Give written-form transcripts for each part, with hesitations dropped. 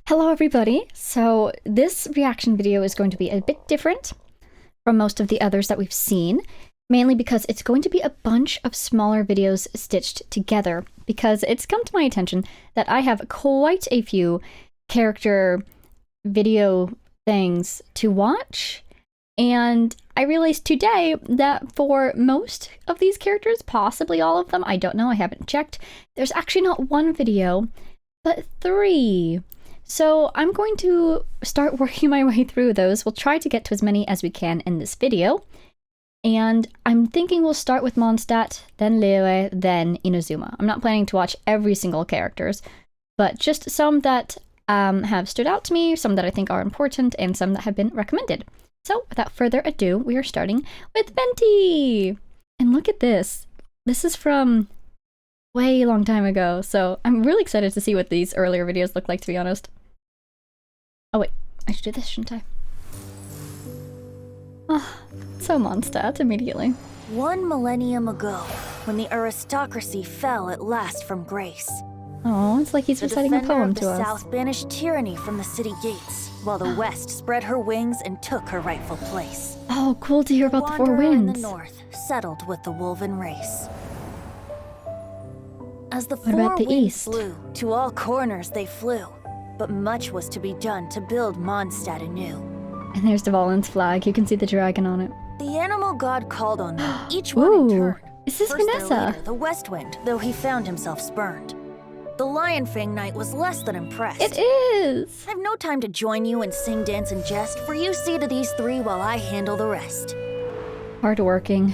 Hello everybody! So this reaction video is going to be a bit different from most of the others that we've seen, mainly because it's going to be a bunch of smaller videos stitched together, because it's come to my attention that I have quite a few character video things to watch, and I realized today that for most of these characters, possibly all of them, I don't know, I haven't checked, there's actually not one video, but 3. So I'm going to start working my way through those. We'll try to get to as many as we can in this video. And I'm thinking we'll start with Mondstadt, then Liyue, then Inazuma. I'm not planning to watch every single characters, but just some that have stood out to me, some that I think are important, and some that have been recommended. So without further ado, we are starting with Venti! And look at this. This is from way long time ago, so I'm really excited to see what these earlier videos look like, to be honest. Oh wait, I should do this, shouldn't I? Ah, so Mondstadt immediately. 1 millennium ago, when the aristocracy fell at last from grace. Oh, it's like he's reciting a poem to us. The South banished tyranny from the city gates, while the West spread her wings and took her rightful place. Oh, cool to hear about the 4 winds. In the North settled with the Wolven race. As the What about 4 the winds East? flew, to all corners they flew, but much was to be done to build Mondstadt anew. And there's Dvalin's flag. You can see the dragon on it. The animal god called on them, each one in turn. Is this First their Vanessa? leader, the West Wind, though he found himself spurned. The Lion Fang Knight was less than impressed. It is! I've no time to join you and sing, dance, and jest, for you see to these 3 while I handle the rest. Hardworking.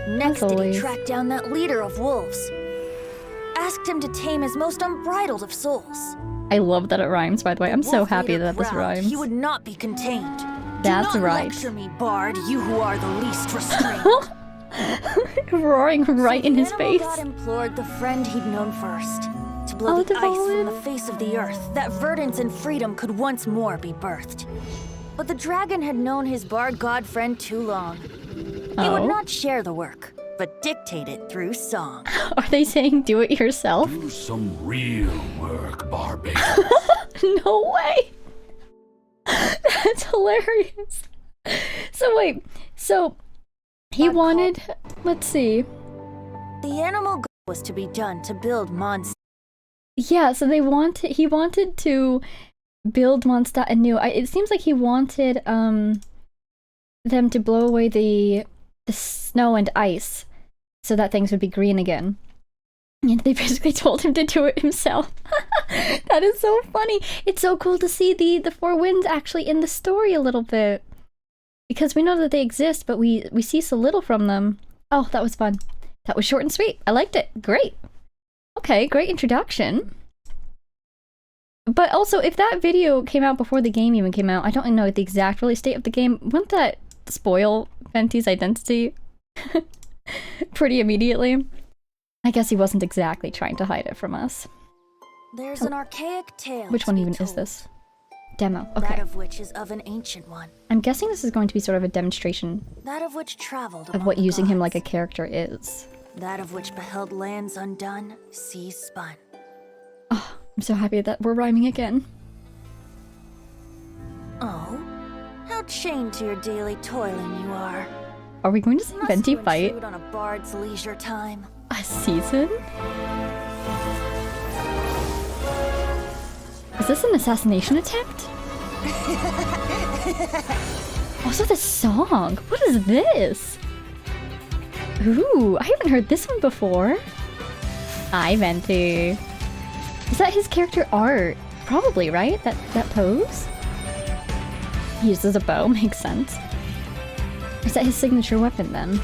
Next As did he always. track down that leader of wolves. Asked him to tame his most unbridled of souls. I love that it rhymes, by the way. I'm so Wolf happy leader that this growled rhymes. He would not be contained. That's Do not right. lecture me, Bard, you who are the least restrained. Roaring right in his face. The animal god implored the friend he'd known first to blow the ice from the face of the earth, that verdance and freedom could once more be birthed. But the dragon had known his bard god friend too long. He would not share the work, but dictate it through song. Are they saying do it yourself? Do some real work, barbarian. No way! That's hilarious. So wait, so he wanted, let's see. The animal god was to be done to build Mondstadt. Yeah, so he wanted to build Mondstadt anew. It seems like he wanted them to blow away the snow and ice so that things would be green again. And they basically told him to do it himself. That is so funny. It's so cool to see the 4 winds actually in the story a little bit. Because we know that they exist, but we see so little from them. Oh, that was fun. That was short and sweet. I liked it. Great. Okay, great introduction. But also, if that video came out before the game even came out, I don't know the exact release date of the game. Wouldn't that spoil Venti's identity pretty immediately? I guess he wasn't exactly trying to hide it from us. There's an archaic tale. Which one to be even is told, this? Demo. That Okay. of which is of an ancient one. I'm guessing this is going to be sort of a demonstration That of which traveled of what among using him gods. like a character is. That of which beheld lands undone, seas spun. Oh, I'm so happy that we're rhyming again. Oh, how chained to your daily toiling you are. Are we going to see Must Venti you fight intrude on a bard's leisure time? a season? Is this an assassination attempt? Also, the song. What is this? Ooh, I haven't heard this one before. Hi, Venti. Is that his character art? Probably, right? That pose? He uses a bow, makes sense. Is that his signature weapon then?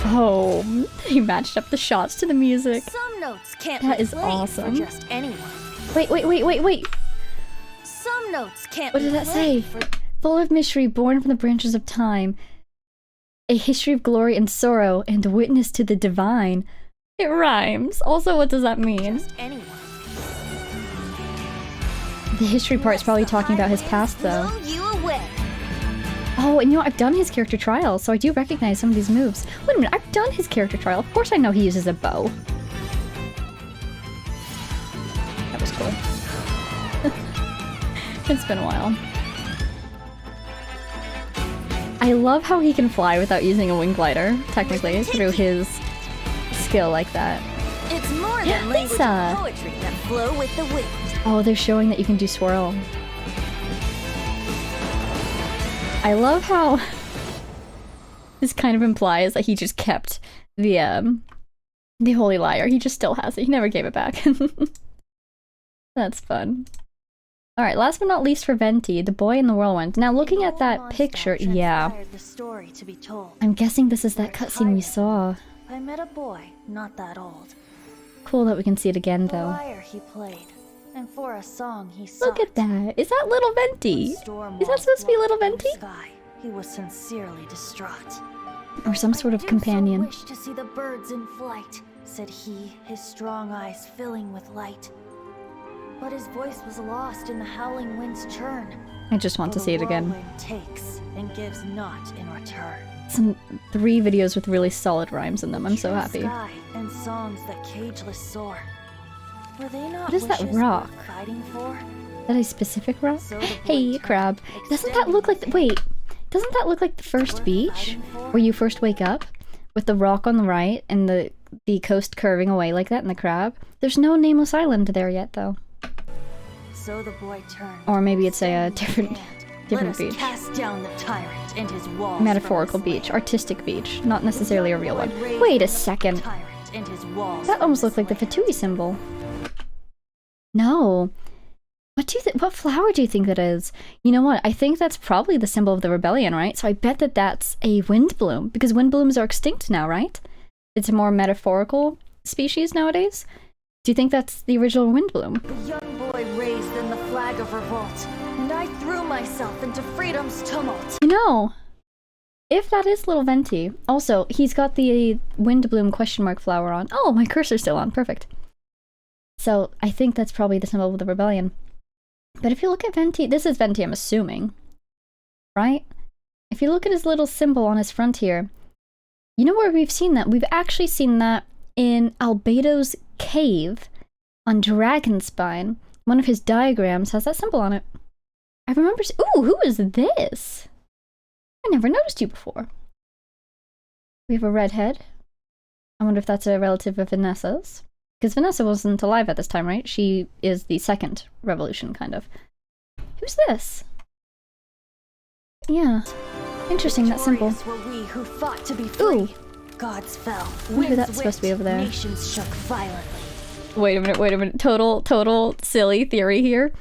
Oh, he matched up the shots to the music. Some notes can't That be is played awesome. for just anyone. Wait. Some notes can't What be did that say? played for Full of mystery, born from the branches of time. A history of glory and sorrow, and witness to the divine. It rhymes. Also, what does that mean? just anyone. The history part's probably talking about his past, though. Blow you away. Oh, and you know, I've done his character trial, so I do recognize some of these moves. Wait a minute, I've done his character trial. Of course I know he uses a bow. is cool. It's been a while. I love how he can fly without using a wing glider, technically, through his skill like that. It's more than language and poetry that flow with the wind. Oh, they're showing that you can do swirl. I love how this kind of implies that he just kept the Holy Lyre. He just still has it. He never gave it back. That's fun. Alright, last but not least for Venti, the boy in the whirlwind. Now looking at that picture, yeah. I'm guessing this is that cutscene we saw. I met a boy, not that old. Cool that we can see it again though. Lyre he played, and for a song he Look at that! Is that little Venti? Is that supposed to be little Venti? He was sincerely distraught. Or some sort of companion. I wish to see the birds in flight, said he, his strong eyes filling with light. But his voice was lost in the howling wind's churn. I just want to see it again. The whirlwind takes and gives not in return. Some 3 videos with really solid rhymes in them. I'm so happy. Sky and songs that cageless soar. Were they not what is that rock? Fighting for? Is that a specific rock? Hey, crab. Doesn't that look like wait, doesn't that look like the first beach? Where you first wake up? With the rock on the right and the coast curving away like that and the crab? There's no nameless island there yet though. So the boy turned. Or maybe it's a different beach. Cast down the tyrant and his walls. Metaphorical beach, artistic beach, not necessarily a real one. Wait a second. That almost looked like the Fatui symbol. No. What do you think? What flower do you think that is? You know what? I think that's probably the symbol of the rebellion, right? So I bet that that's a wind bloom because wind blooms are extinct now, right? It's a more metaphorical species nowadays. Do you think that's the original wind bloom? The young boy raised then the flag of revolt, and I threw myself into freedom's tumult. You know, if that is little Venti, also he's got the wind bloom question mark flower on. Oh, my cursor's still on. Perfect. So I think that's probably the symbol of the rebellion. But if you look at Venti, this is Venti, I'm assuming, right? If you look at his little symbol on his front here, you know where we've seen that? We've actually seen that in Albedo's cave on Dragonspine. One of his diagrams has that symbol on it. I remember. Ooh, who is this? I never noticed you before. We have a redhead. I wonder if that's a relative of Vanessa's. Because Vanessa wasn't alive at this time, right? She is the second revolution, kind of. Who's this? Yeah. Interesting, that symbol. Were we who fought to be free. Ooh. Gods fell. Maybe that's supposed to be over there. Nations shook violently. Wait a minute. Total silly theory here.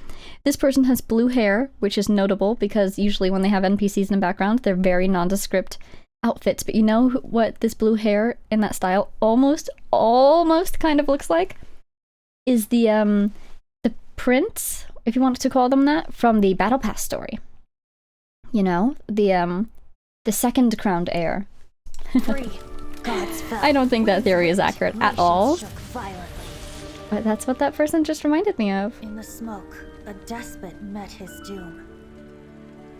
This person has blue hair, which is notable because usually when they have NPCs in the background, they're very nondescript outfits. But you know what this blue hair in that style almost kind of looks like? Is the prince, if you wanted to call them that, from the Battle Pass story. You know, the second crowned heir. I don't think that theory is accurate at all. But that's what that person just reminded me of. In the smoke, a despot met his doom.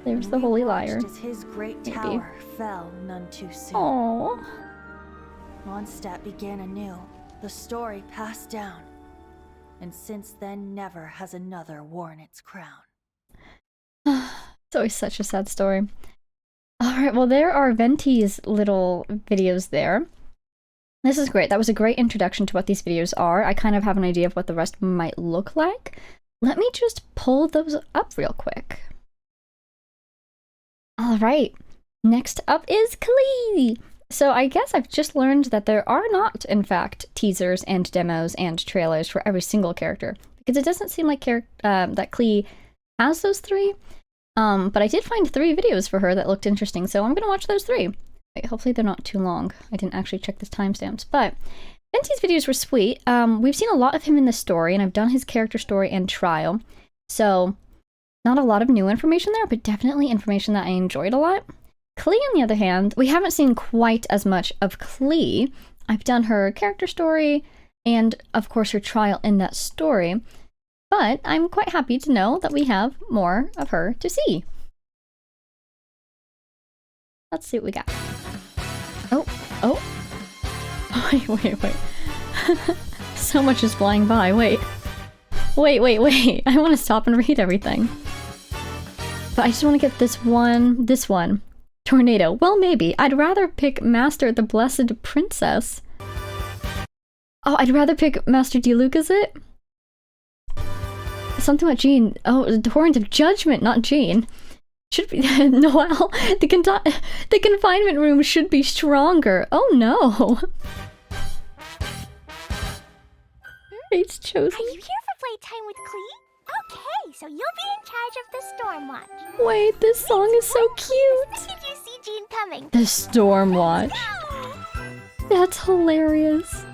There's the Holy Lyre. As his great tower fell none too soon. Aww. Mondstadt began anew. The story passed down. And since then, never has another worn its crown. It's always such a sad story. Alright, well there are Venti's little videos there. This is great. That was a great introduction to what these videos are. I kind of have an idea of what the rest might look like. Let me just pull those up real quick. Alright, next up is Klee! So I guess I've just learned that there are not, in fact, teasers and demos and trailers for every single character. Because it doesn't seem like that Klee has those 3. But I did find 3 videos for her that looked interesting, so I'm gonna watch those 3. Wait, hopefully they're not too long. I didn't actually check the timestamps, but Venti's videos were sweet. We've seen a lot of him in the story, and I've done his character story and trial, so not a lot of new information there, but definitely information that I enjoyed a lot. Klee, on the other hand, we haven't seen quite as much of Klee. I've done her character story, and of course her trial in that story. But I'm quite happy to know that we have more of her to see. Let's see what we got. Oh. Wait. So much is flying by, wait. Wait, wait, wait. I want to stop and read everything. But I just want to get this one. This one. Tornado. Well, maybe. I'd rather pick Master the Blessed Princess. Oh, I'd rather pick Master Diluc, is it? Something about Jean. Oh, the Torrent of Judgment, not Jean. Should be Noelle. The confinement room should be stronger. Oh no. It's chosen. Are you here for playtime with Klee? Okay, so you'll be in charge of the Storm Watch. Wait, this song is so cute. Did you see Jean coming? The Storm Watch. That's hilarious.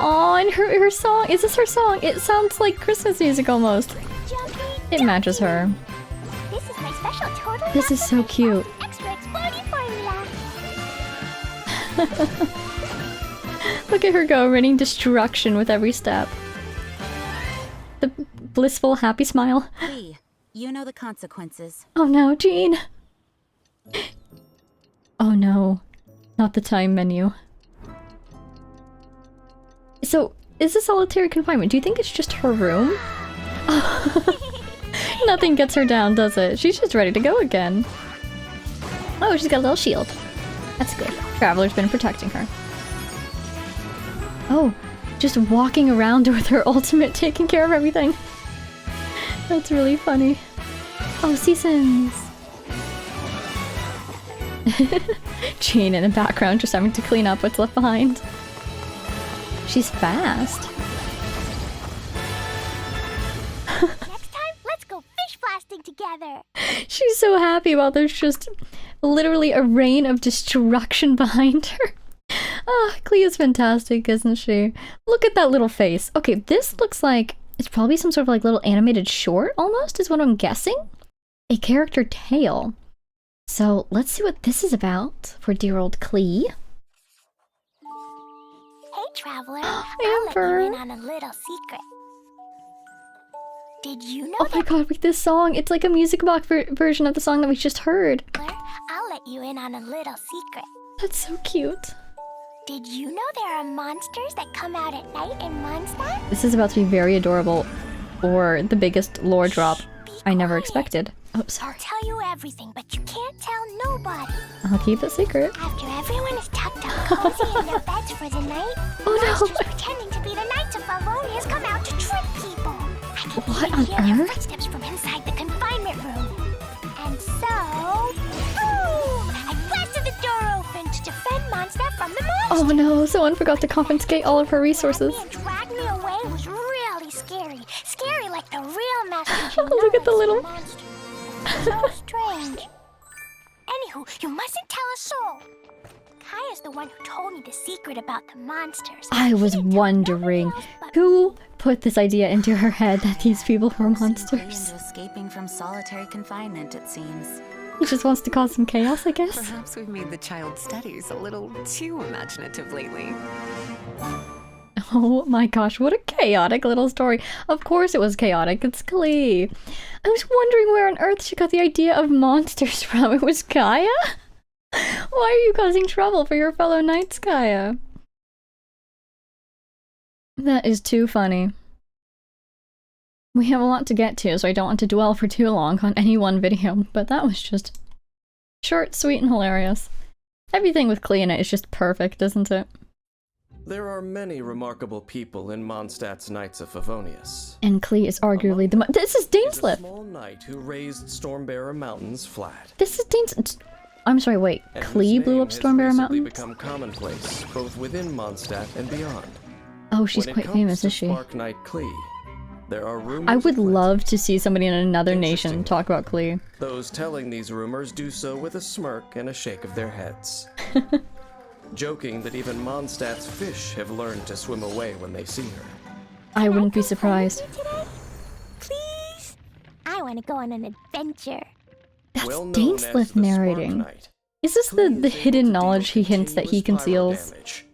Oh, and her song. Is this her song? It sounds like Christmas music almost. It matches her. This is my special total. This is so cute. Extra exploding formula. Look at her go, raining destruction with every step. The blissful, happy smile. Lee, you know the consequences. Oh no, Jean! Oh no. Not the time menu. So, is this solitary confinement? Do you think it's just her room? Nothing gets her down, does it? She's just ready to go again. Oh, she's got a little shield. That's good. Traveler's been protecting her. Oh, just walking around with her ultimate, taking care of everything. That's really funny. Oh, seasons! Jean in the background just having to clean up what's left behind. She's fast. Next time, let's go fish blasting together. She's so happy while there's just literally a rain of destruction behind her. Ah, Klee is fantastic, isn't she? Look at that little face. Okay, this looks like it's probably some sort of like little animated short almost, is what I'm guessing. A character tale. So let's see what this is about for dear old Klee. Hey, Traveler. I'll let Amber. you in on a little secret. Did you know Oh my god, with this song, it's like a music box version of the song that we just heard. I'll let you in on a little secret. That's so cute. Did you know there are monsters that come out at night in Mondstadt? This is about to be very adorable, or the biggest lore drop Be I never quiet. expected. Oh, I'll sorry. tell you everything, but you can't tell nobody. I'll keep it secret. After everyone is tucked up cozy in their beds for the night, Oh, no. monsters pretending to be the Knights of Favonius come out to trick people. I can What even on hear their earth? footsteps from inside the confinement room. And so, boom! I blasted the door open to defend Mondstadt from the monsters. Oh no, someone forgot to confiscate all of her resources. Grabbed me and dragged me away was really scary. Scary like the real Master Chief. Look at the little... So strange. Anywho, you mustn't tell a soul. Kaya's the one who told me the secret about the monsters. I was She didn't tell wondering, nobody else but who put this idea into her head that these people were Into monsters? escaping from solitary confinement, it seems. He just wants to cause some chaos, I guess. Perhaps we've made the child's studies a little too imaginative lately. Oh my gosh, what a chaotic little story. Of course it was chaotic, it's Klee. I was wondering where on earth she got the idea of monsters from. It was Kaya? Why are you causing trouble for your fellow knights, Kaya? That is too funny. We have a lot to get to, so I don't want to dwell for too long on any one video, but that was just short, sweet, and hilarious. Everything with Klee in it is just perfect, isn't it? There are many remarkable people in Mondstadt's Knights of Favonius. And Klee is arguably the This is He's a Daneslip! small knight who raised Stormbearer Mountains flat. This is I'm sorry, wait. And whose Klee blew name up has Stormbearer recently Mountains? become commonplace, both within Mondstadt and beyond. Oh, she's When it quite comes famous, to is she? Spark Knight Klee, there are rumors I would aplenty. love to see somebody in another nation Interesting. talk about Klee. Those telling these rumors do so with a smirk and a shake of their heads. Joking that even Mondstadt's fish have learned to swim away when they see her. I wouldn't be Can I come play with surprised. you today? Please? I want to go on an adventure. That's Well known as Daneslip the Spark narrating. Knight, Is this Klee the is able hidden to knowledge he deal hints that he continuous pyro conceals? damage.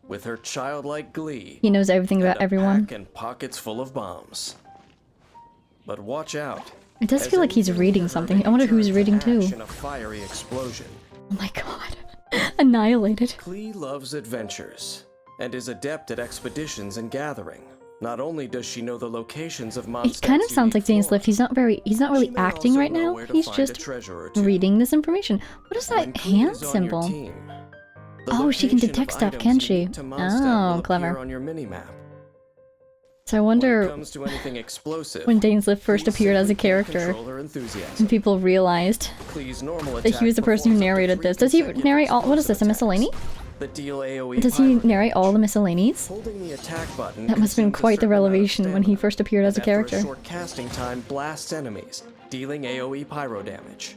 With her childlike glee, He knows everything and about a everyone. pack and pockets full of bombs. But watch out. It does as feel like he's anything reading near her something. may I wonder who he's turn to reading to. ash in a fiery explosion. Oh my god. Annihilated. Klee loves adventures and is adept at expeditions and gathering. Not only does she know the locations of Mondstadt's It kind of sounds like unique Dane's flora, Lift. He's not really she may acting also right know now. where to He's find just a treasure or two. reading this information. What is When that Klee hand is on your symbol? team, the Oh, she can location detect of stuff, items can you she? need to Mondstadt Oh, will clever. appear on your minimap. So I When it wonder comes to anything explosive, when Dane's Lift first please appeared as a simply can't character, control her enthusiasm. and people realized Klee's normal that he attack was the person who performs up to narrated 3 this. Does he consecutive narrate all? What is this? A explosive miscellany? attacks that deal AoE Does he pyro narrate all the damage. miscellanies? Holding the attack button That must have been consumes a quite the certain amount of revelation when he stamina, first appeared as a and after character. a short casting time blasts enemies, dealing AoE pyro damage.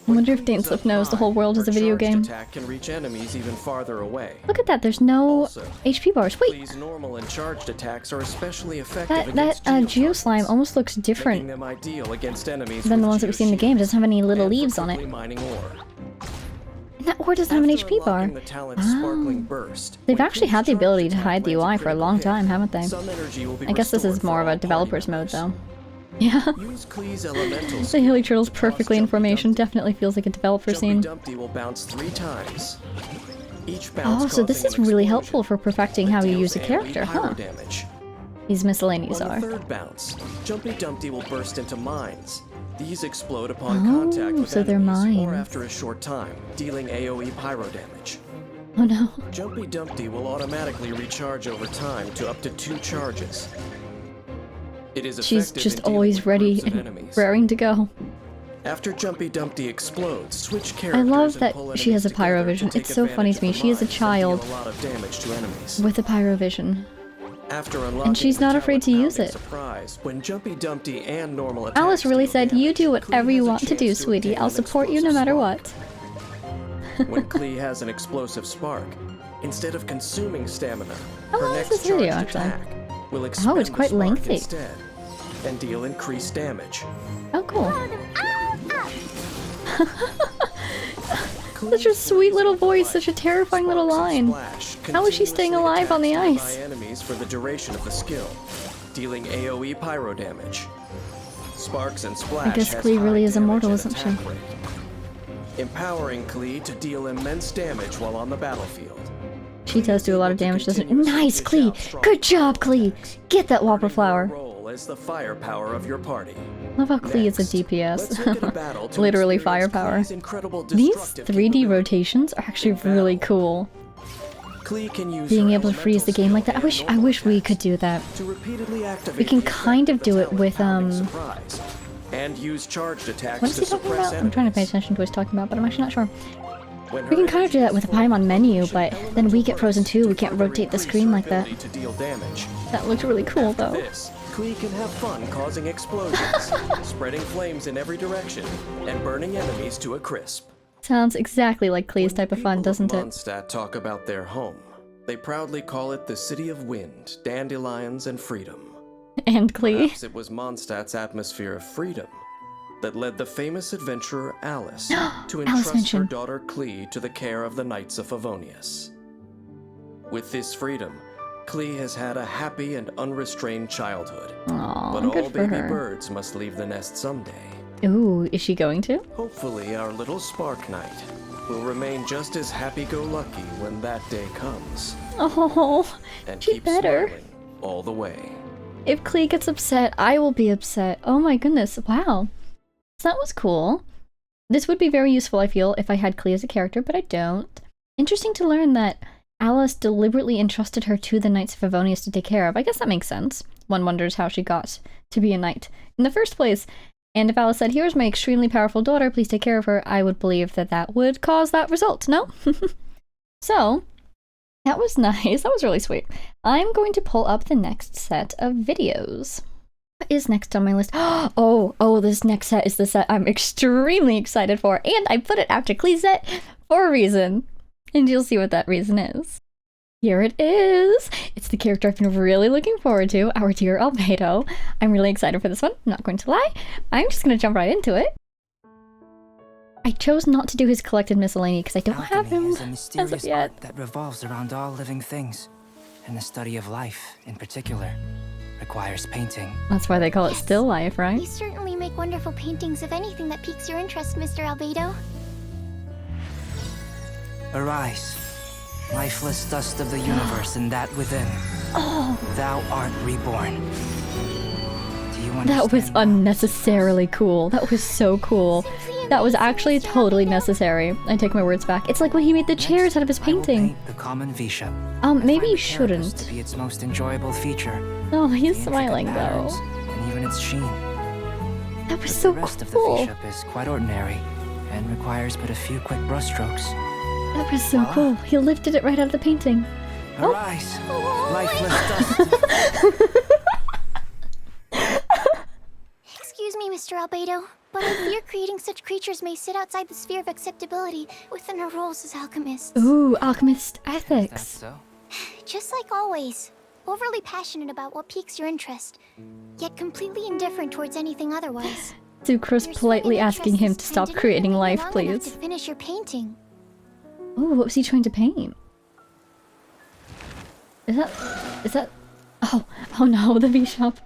I wonder if Klee's Dane's up Lift knows the high, whole world her is a video charged game. attack can reach enemies even farther away. Look at that, there's no Also, HP bars. Wait, Klee's normal and charged attacks are especially effective that against Geo Slime targets, almost looks making different them ideal against enemies than the with ones that we see in the game. It doesn't have any little and for leaves on it. quickly mining ore. And that ore doesn't have an After HP bar. unlocking the talent Sparkling Burst, They've when actually Klee's had the charged ability to attack hide the lands a UI for a critical long hit, time, haven't they? some energy will be I guess this is restored more for of a all developer's party mode, though. members. Yeah. Use Klee's elemental The skill. Hilly Turtle's Toss perfectly in Jumpy formation. Dumpty. Definitely feels like a developer Jumpy scene. Dumpty will bounce 3 times. Each bounce Oh, so this causing is an really explosion helpful for perfecting that how you deals use a AoE character, pyro huh? damage. These miscellanies On are. the 3rd bounce, Jumpy Dumpty will burst into mines. These explode upon contact with so they're enemies or mines. after a short time, dealing AoE pyro damage. Oh no. Jumpy Dumpty will automatically recharge over time to up to 2 charges. It is She's effective just in dealing always with ready groups of and enemies. raring to go. After Jumpy Dumpty explodes, switch I characters love and that pull she has a enemies together pyrovision. to It's take so funny to me. advantage of She is a the mines and deal child a lot of damage to enemies. with a pyrovision. After unlocking she's the not afraid to talent use pounding it. Surprise, when Jumpy Dumpty and normal attacks Alice really deal said, damage, "You do whatever Klee you has a want to chance do, sweetie. obtain I'll an support you no explosive matter spark. what." When Klee has an explosive spark, instead of consuming stamina, How her long is next this video, charged actually? attack will expend it's the quite spark lengthy. instead, and deal increased damage. Oh, cool. Klee's Such a sweet little blazing voice, light, such a terrifying little sparks and line. splash How is she staying continuously alive on the attacks ice? nearby enemies for the duration of the skill, dealing AoE pyro damage. Sparks and Splash guess has Klee really high is immortal, damage and isn't she? attack rate, empowering Klee to deal immense damage while on the battlefield. She does do a lot of damage, doesn't she? Nice, Klee! Good job, Klee! Get that Whopper Flower! Role as the firepower of your party. Love how Klee is a Let's look at a DPS. battle to Literally experience firepower. Klee's incredible These destructive 3D capability. rotations are actually In really battle, cool. Klee can use Being her able to freeze the elemental game like that. skill I and wish normal we could attacks do that. to repeatedly activate We can the kind of effect do the it talent with, pounding surprise, and use charged attacks What is to he talking suppress about? I'm trying to pay enemies. attention to what he's talking about, but I'm actually not sure. When We her can kind of do that with the energy is Paimon full, menu, she but can then we elemental get frozen burst too. to We can't further rotate the increase screen her like that. ability to deal damage. That looked really cool, After though. this, Klee can have fun causing explosions, spreading flames in every direction, and burning enemies to a crisp. Sounds exactly like Klee's When type of fun, people doesn't it? Mondstadt talk about their home, they proudly call it the City of Wind, Dandelions, and Freedom. And Klee. Perhaps it was Mondstadt's atmosphere of freedom that led the famous adventurer Alice to entrust her mention. daughter Klee to the care of the Knights of Favonius. With this freedom, Klee has had a happy and unrestrained childhood. Aw, But all good for baby her. birds must leave the nest someday. Ooh, is she going to? Hopefully, our little Spark Knight will remain just as happy-go-lucky when that day comes, Oh, and she keep better. smiling all the way. If Klee gets upset, I will be upset. Oh my goodness, wow. So that was cool. This would be very useful, I feel, if I had Klee as a character, but I don't. Interesting to learn that Alice deliberately entrusted her to the Knights of Favonius to take care of. I guess that makes sense. One wonders how she got to be a knight in the first place. And if Alice said, "Here's my extremely powerful daughter, please take care of her," I would believe that that would cause that result, no? So, that was nice. That was really sweet. I'm going to pull up the next set of videos. What is next on my list? Oh, this next set is the set I'm extremely excited for, and I put it after Klee's set for a reason. And you'll see what that reason is. Here it is! It's the character I've been really looking forward to, our dear Albedo. I'm really excited for this one, I'm not going to lie. I'm just going to jump right into it. I chose not to do his collected miscellany because I don't have him is a as mysterious of yet. art that revolves around all living things, and the study of life, in particular, requires painting. That's why they call it still life, right? You certainly make wonderful paintings of anything that piques your interest, Mr. Albedo. Arise, lifeless dust of the universe and that within. Oh, Thou art reborn. Do you understand? that was now? unnecessarily cool. That was so cool. That was actually totally necessary. I take my words back. It's like when he made the chairs out of his I will painting. paint the common V-shape. Maybe you To shouldn't. be its most enjoyable feature. Oh, The he's intricate smiling though. patterns, and even its sheen. That was But so the rest of the cool. V-shape is quite ordinary and requires but a few quick brushstrokes. That was so cool. He lifted it right out of the painting. Oh. Arise, lifeless dust. Excuse me, Mr. Albedo, but I fear creating such creatures may sit outside the sphere of acceptability within our roles as alchemists. Ooh, alchemist That's ethics. so. Just like always, overly passionate about what piques your interest, yet completely indifferent towards anything otherwise. Sucrose Your politely sweating asking him to interests stop and didn't creating even life, wait long enough please. to finish your painting. Ooh, what was he trying to paint? Is that... Oh no, the V-shop.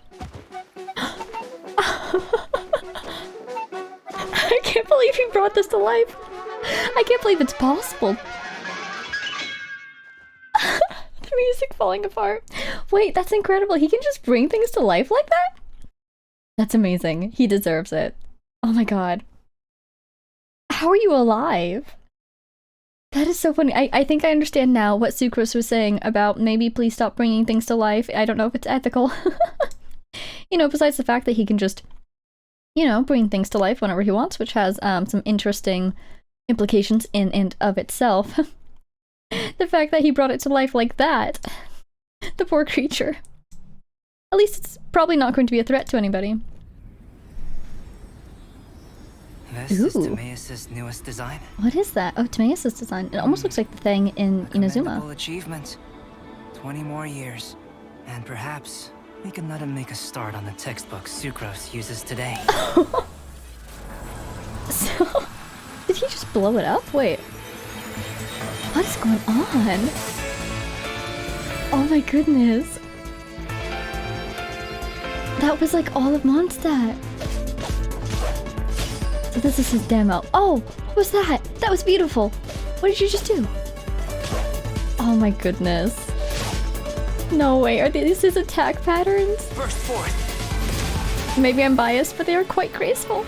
I can't believe he brought this to life. I can't believe it's possible. The music falling apart. Wait, that's incredible. He can just bring things to life like that? That's amazing. He deserves it. Oh my god. How are you alive? That is so funny. I think I understand now what Sucrose was saying about maybe please stop bringing things to life. I don't know if it's ethical. You know, besides the fact that he can just, you know, bring things to life whenever he wants, which has some interesting implications in and of itself. The fact that he brought it to life like that. The poor creature. At least it's probably not going to be a threat to anybody. This is Ooh. Timaeus' newest design. What is that? Oh, Timaeus' design. It almost looks like the thing in Inazuma. Commendable achievement. 20 more years. And perhaps we can let him make a start on the textbook Sucrose uses today. So, did he just blow it up? Wait. What is going on? Oh my goodness. That was like all of Mondstadt. So this is his demo. Oh, what was that? That was beautiful. What did you just do? Oh my goodness. No way, are these his attack patterns? Burst forth. Maybe I'm biased, but they are quite graceful.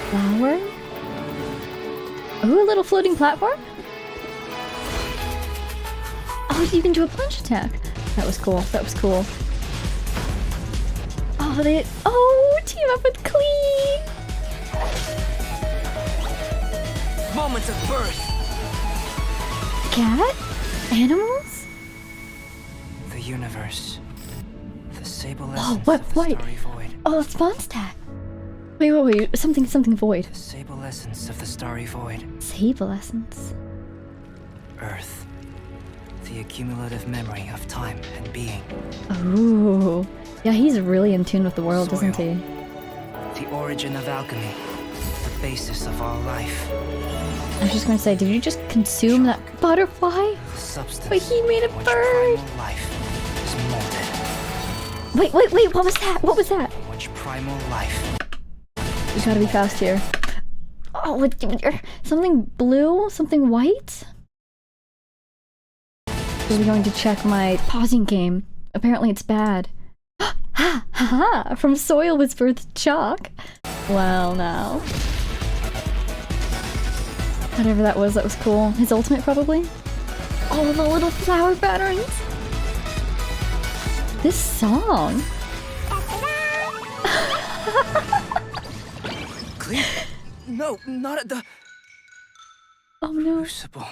Flower? Ooh, a little floating platform? Oh, you can do a plunge attack. That was cool, that was cool. Oh, team up with Klee! Moments of birth. Cat? Animals? The universe. The sable Oh, essence what? of the Wait. starry void. Oh, it's Mondstadt. Wait. Something void. The sable essence of the starry void. Sable essence. Earth. The accumulative memory of time and being. Ooh. Yeah, he's really in tune with the world, Soil. isn't he? The origin of alchemy. The basis of all life. I was just gonna say, did you just consume that butterfly? The substance. But he made a in which bird. primal life is molded. Wait, what was that? What was that? In which primal life. You gotta be fast here. Oh, something blue? Something white? Really going to check my pausing game. Apparently it's bad. Ha ha ha! From soil was birthed chalk. Well, now. Whatever that was cool. His ultimate, probably? Oh, the little flower patterns! This song! Clean. No, not at the Oh no. crucible.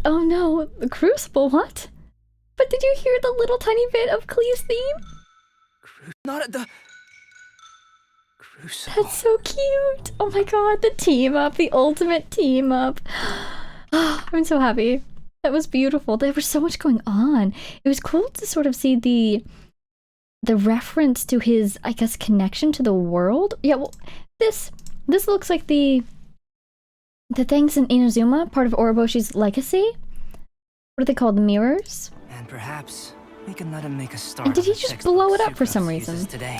Oh no, the crucible, what? But did you hear the little tiny bit of Klee's theme? Not at the crucible. That's so cute! Oh my god, the team up, the ultimate team up. I'm so happy. That was beautiful. There was so much going on. It was cool to sort of see the reference to his, I guess, connection to the world. Yeah, well, this looks like the things in Inazuma, part of Oroboshi's legacy. What are they called? The mirrors? And perhaps we can let him make a start. And did on he the just textbook blow it up for Sucrose some uses reason? Today.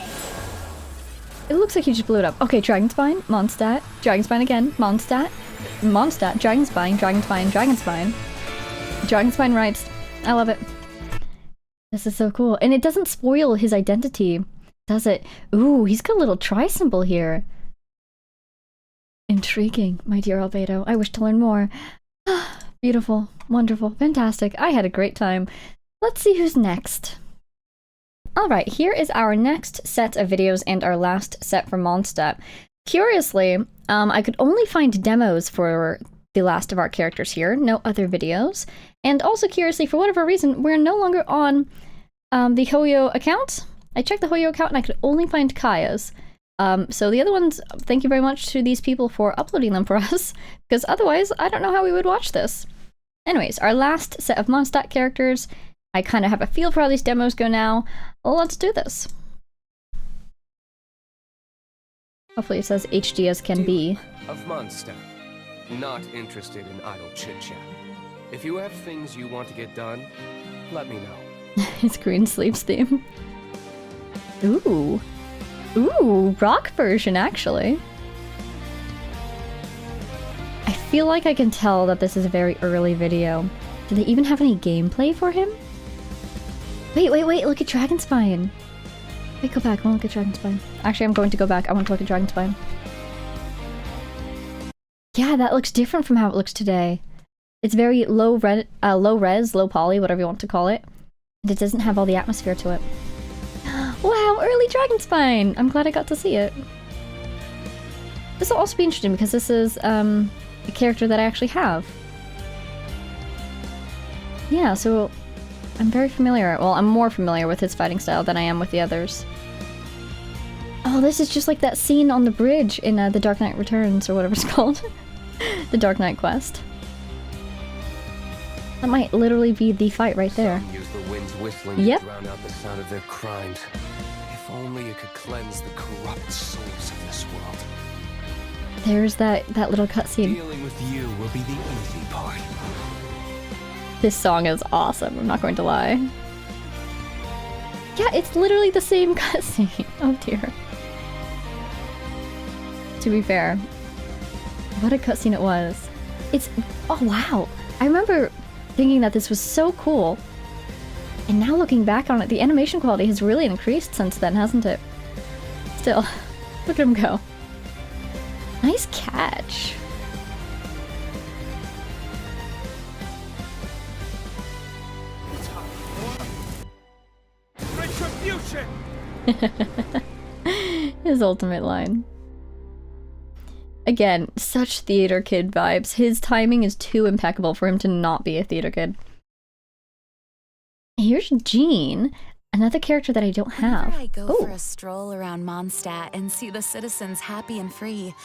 It looks like he just blew it up. Okay, Dragonspine, Mondstadt, Dragonspine again, Mondstadt, Dragonsspine. Dragonspine writes, I love it. This is so cool. And it doesn't spoil his identity, does it? Ooh, he's got a little tri-symbol here. Intriguing, my dear Albedo. I wish to learn more. Beautiful, wonderful, fantastic. I had a great time. Let's see who's next. Alright, here is our next set of videos and our last set from Mondstadt. Curiously, I could only find demos for the last of our characters here, no other videos. And also curiously, for whatever reason, we're no longer on the Hoyo account. I checked the Hoyo account and I could only find Kaya's. So the other ones, thank you very much to these people for uploading them for us, because otherwise I don't know how we would watch this. Anyways, our last set of Mondstadt characters. I kind of have a feel for how these demos go now. Let's do this. Hopefully it says HD as can be. Of Mondstadt. Not interested in idle chit-chat. If you have things you want to get done, let me know. His green sleeves theme. Ooh. Ooh, rock version, actually. I feel like I can tell that this is a very early video. Do they even have any gameplay for him? Wait, look at Dragonspine. Wait, go back, I want to look at Dragonspine. Actually, I'm going to go back, I want to look at Dragonspine. Yeah, that looks different from how it looks today. It's very low res, low poly, whatever you want to call it. And it doesn't have all the atmosphere to it. Wow, early Dragonspine! I'm glad I got to see it. This will also be interesting because this is a character that I actually have. Yeah, so I'm very familiar. Well, I'm more familiar with his fighting style than I am with the others. Oh, this is just like that scene on the bridge in The Dark Knight Returns, or whatever it's called. The Dark Knight Quest. That might literally be the fight right there. Some use the wind's whistling Yep. to drown out the sound of their crimes. If only it could cleanse the corrupt souls of this world. There's that little cutscene. Dealing with you will be the easy part. This song is awesome, I'm not going to lie. Yeah, it's literally the same cutscene. Oh dear. To be fair, what a cutscene it was. It's... oh wow. I remember thinking that this was so cool. And now looking back on it, the animation quality has really increased since then, hasn't it? Still, look at him go. Nice catch. Retribution! His ultimate line. Again, such theater kid vibes. His timing is too impeccable for him to not be a theater kid. Here's Jean, another character that I don't have. Whenever I go for a stroll around Mondstadt and see the citizens happy and free,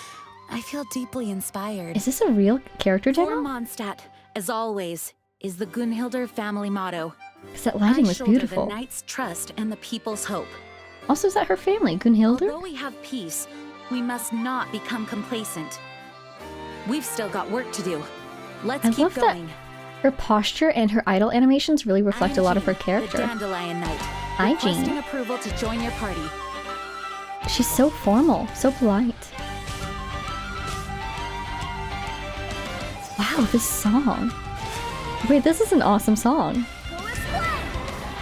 I feel deeply inspired. Is this a real character For demo? Mondstadt, as always, is the Gunhildr family motto. Because that lighting was beautiful. The knight's trust and the people's hope. Also, is that her family, Gunhildr? Although we have peace, we must not become complacent. We've still got work to do. Let's I keep love going. that her posture and her idol animations really reflect a lot of her character. The Dandelion Knight. Hi, Requesting Jean. approval to join your party. She's so formal, so polite. Wow, this song. Wait, this is an awesome song.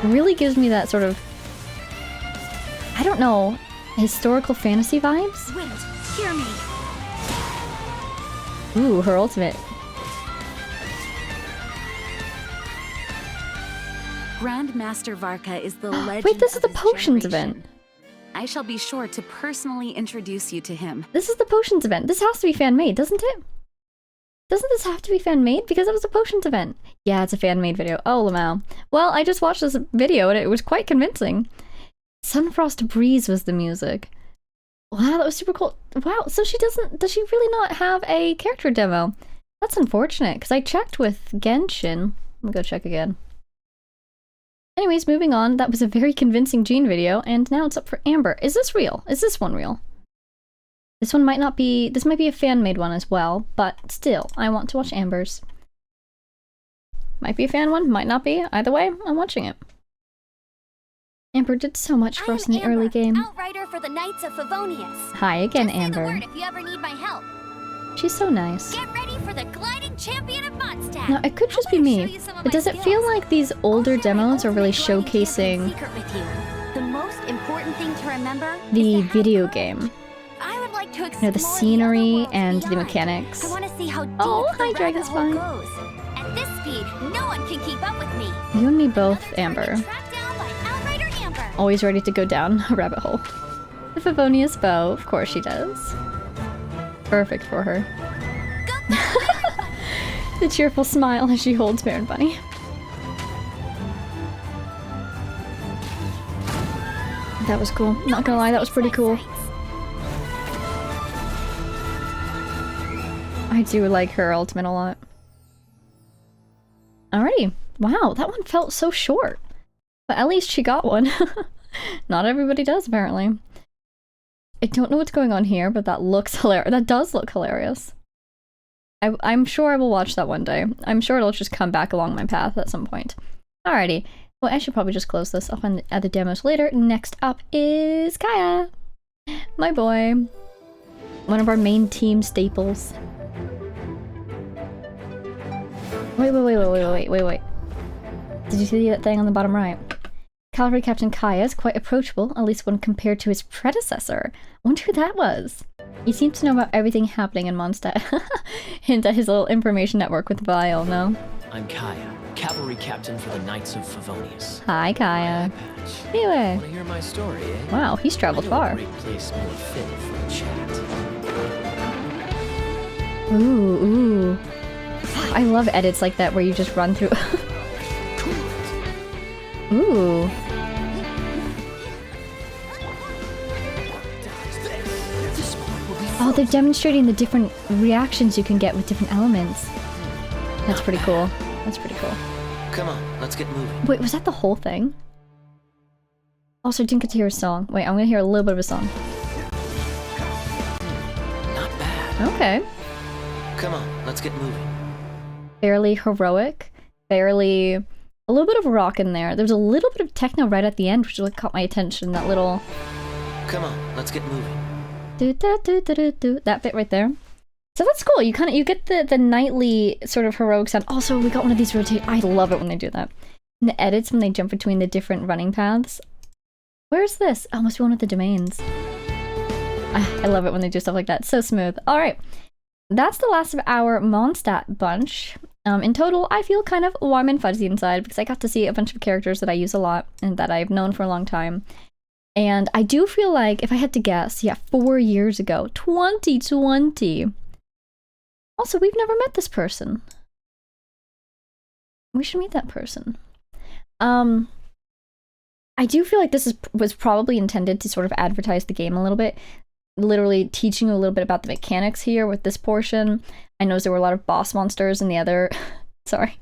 Really gives me that sort of, I don't know, historical fantasy vibes? Wind, hear me. Ooh, her ultimate. Grandmaster Varka is the legend. Wait, this is of the his potions generation. event. I shall be sure to personally introduce you to him. This is the potions event. This has to be fan-made, doesn't it? Doesn't this have to be fan-made? Because it was a potions event. Yeah, it's a fan-made video. Oh, Lamau. Well, I just watched this video and it was quite convincing. Sunfrost Breeze was the music. Wow, that was super cool. Wow, so does she really not have a character demo? That's unfortunate, because I checked with Genshin. Let me go check again. Anyways, moving on. That was a very convincing Jean video, and now it's up for Amber. Is this real? Is this one real? This one might not be... This might be a fan-made one as well, but still, I want to watch Amber's. Might be a fan one, might not be. Either way, I'm watching it. Amber did so much for us in the early game. Outrider for the Knights of Favonius. Hi again, Just say the Amber. word if you ever need my help. She's so nice. Get ready for the gliding champion of Mondstadt. Now, it could just be me, but does it feel like these older demos are really showcasing The most important thing to remember the video game? I would like to explore You know, the scenery and the beyond. mechanics. I want to see how deep Oh, the hi, rabbit Dragonspine. hole goes. At this speed, no one can keep up with me. You and me both, Amber. Tracked down by Outrider Amber. Always ready to go down a rabbit hole. The Favonius bow, of course she does. Perfect for her. The cheerful smile as she holds Baron Bunny. That was cool. Not gonna lie, that was pretty cool. I do like her ultimate a lot. Alrighty. Wow, that one felt so short. But at least she got one. Not everybody does, apparently. I don't know what's going on here, but that looks hilarious. That does look hilarious. I'm sure I will watch that one day. I'm sure it'll just come back along my path at some point. Alrighty. Well, I should probably just close this up on the other demos later. Next up is Kaya. My boy. One of our main team staples. Wait. Did you see that thing on the bottom right? Cavalry Captain Kaya is quite approachable, at least when compared to his predecessor. I wonder who that was. He seems to know about everything happening in Mondstadt. Hint at his little information network with Vile, no? I'm Kaya, cavalry captain for the Knights of Favonius. Hi, Kaya. Anyway. Want to hear my story, eh? Wow, he's traveled far. A great place more fit for a chat. Ooh. I love edits like that where you just run through. Ooh. Oh, they're demonstrating the different reactions you can get with different elements. That's pretty cool. That's pretty cool. Come on, let's get moving. Wait, was that the whole thing? Also, I didn't get to hear a song. Wait, I'm gonna hear a little bit of a song. Not bad. Okay. Come on, let's get moving. Fairly heroic. Fairly... a little bit of rock in there. There's a little bit of techno right at the end, which really caught my attention. That little... Come on, let's get moving. That bit right there. So that's cool. You get the knightly sort of heroic sound. Also, we got one of these rotate. I love it when they do that. And the edits when they jump between the different running paths. Where's this? Oh, must be one of the domains. I love it when they do stuff like that. So smooth. All right. That's the last of our Mondstadt bunch. In total, I feel kind of warm and fuzzy inside because I got to see a bunch of characters that I use a lot and that I've known for a long time. And I do feel like, if I had to guess, yeah, 4 years ago, 2020. Also, we've never met this person. We should meet that person. I do feel like this was probably intended to sort of advertise the game a little bit. Literally teaching you a little bit about the mechanics here with this portion. I noticed there were a lot of boss monsters in the other... Sorry.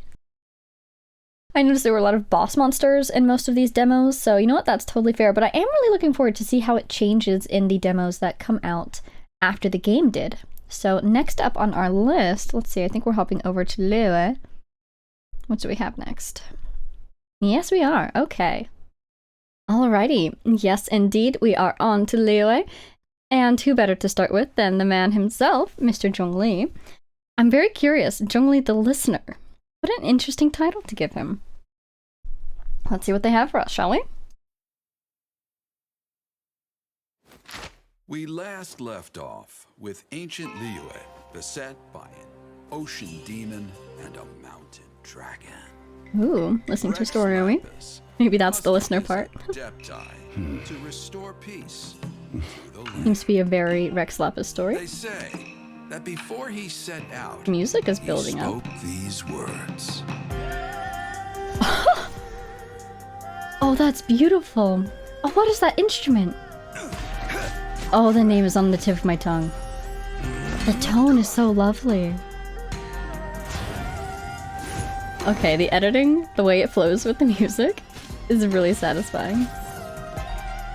I noticed there were a lot of boss monsters in most of these demos, so you know what, that's totally fair, but I am really looking forward to see how it changes in the demos that come out after the game did. So next up on our list, let's see, I think we're hopping over to Liyue. What do we have next? Yes, we are. Okay. Alrighty. Yes, indeed, we are on to Liyue. And who better to start with than the man himself, Mr. Zhongli. I'm very curious, Zhongli the listener. What an interesting title to give him. Let's see what they have for us, shall we? We last left off with ancient Liyue, beset by an ocean demon and a mountain dragon. Ooh, listening to a story, are we? Maybe that's the listener part. To restore peace. Seems to be a very Rex Lapis story. They say that before he set out, music is building up. He spoke these words. Oh, that's beautiful. Oh, what is that instrument? Oh, the name is on the tip of my tongue. The tone is so lovely. Okay, the editing, the way it flows with the music, is really satisfying.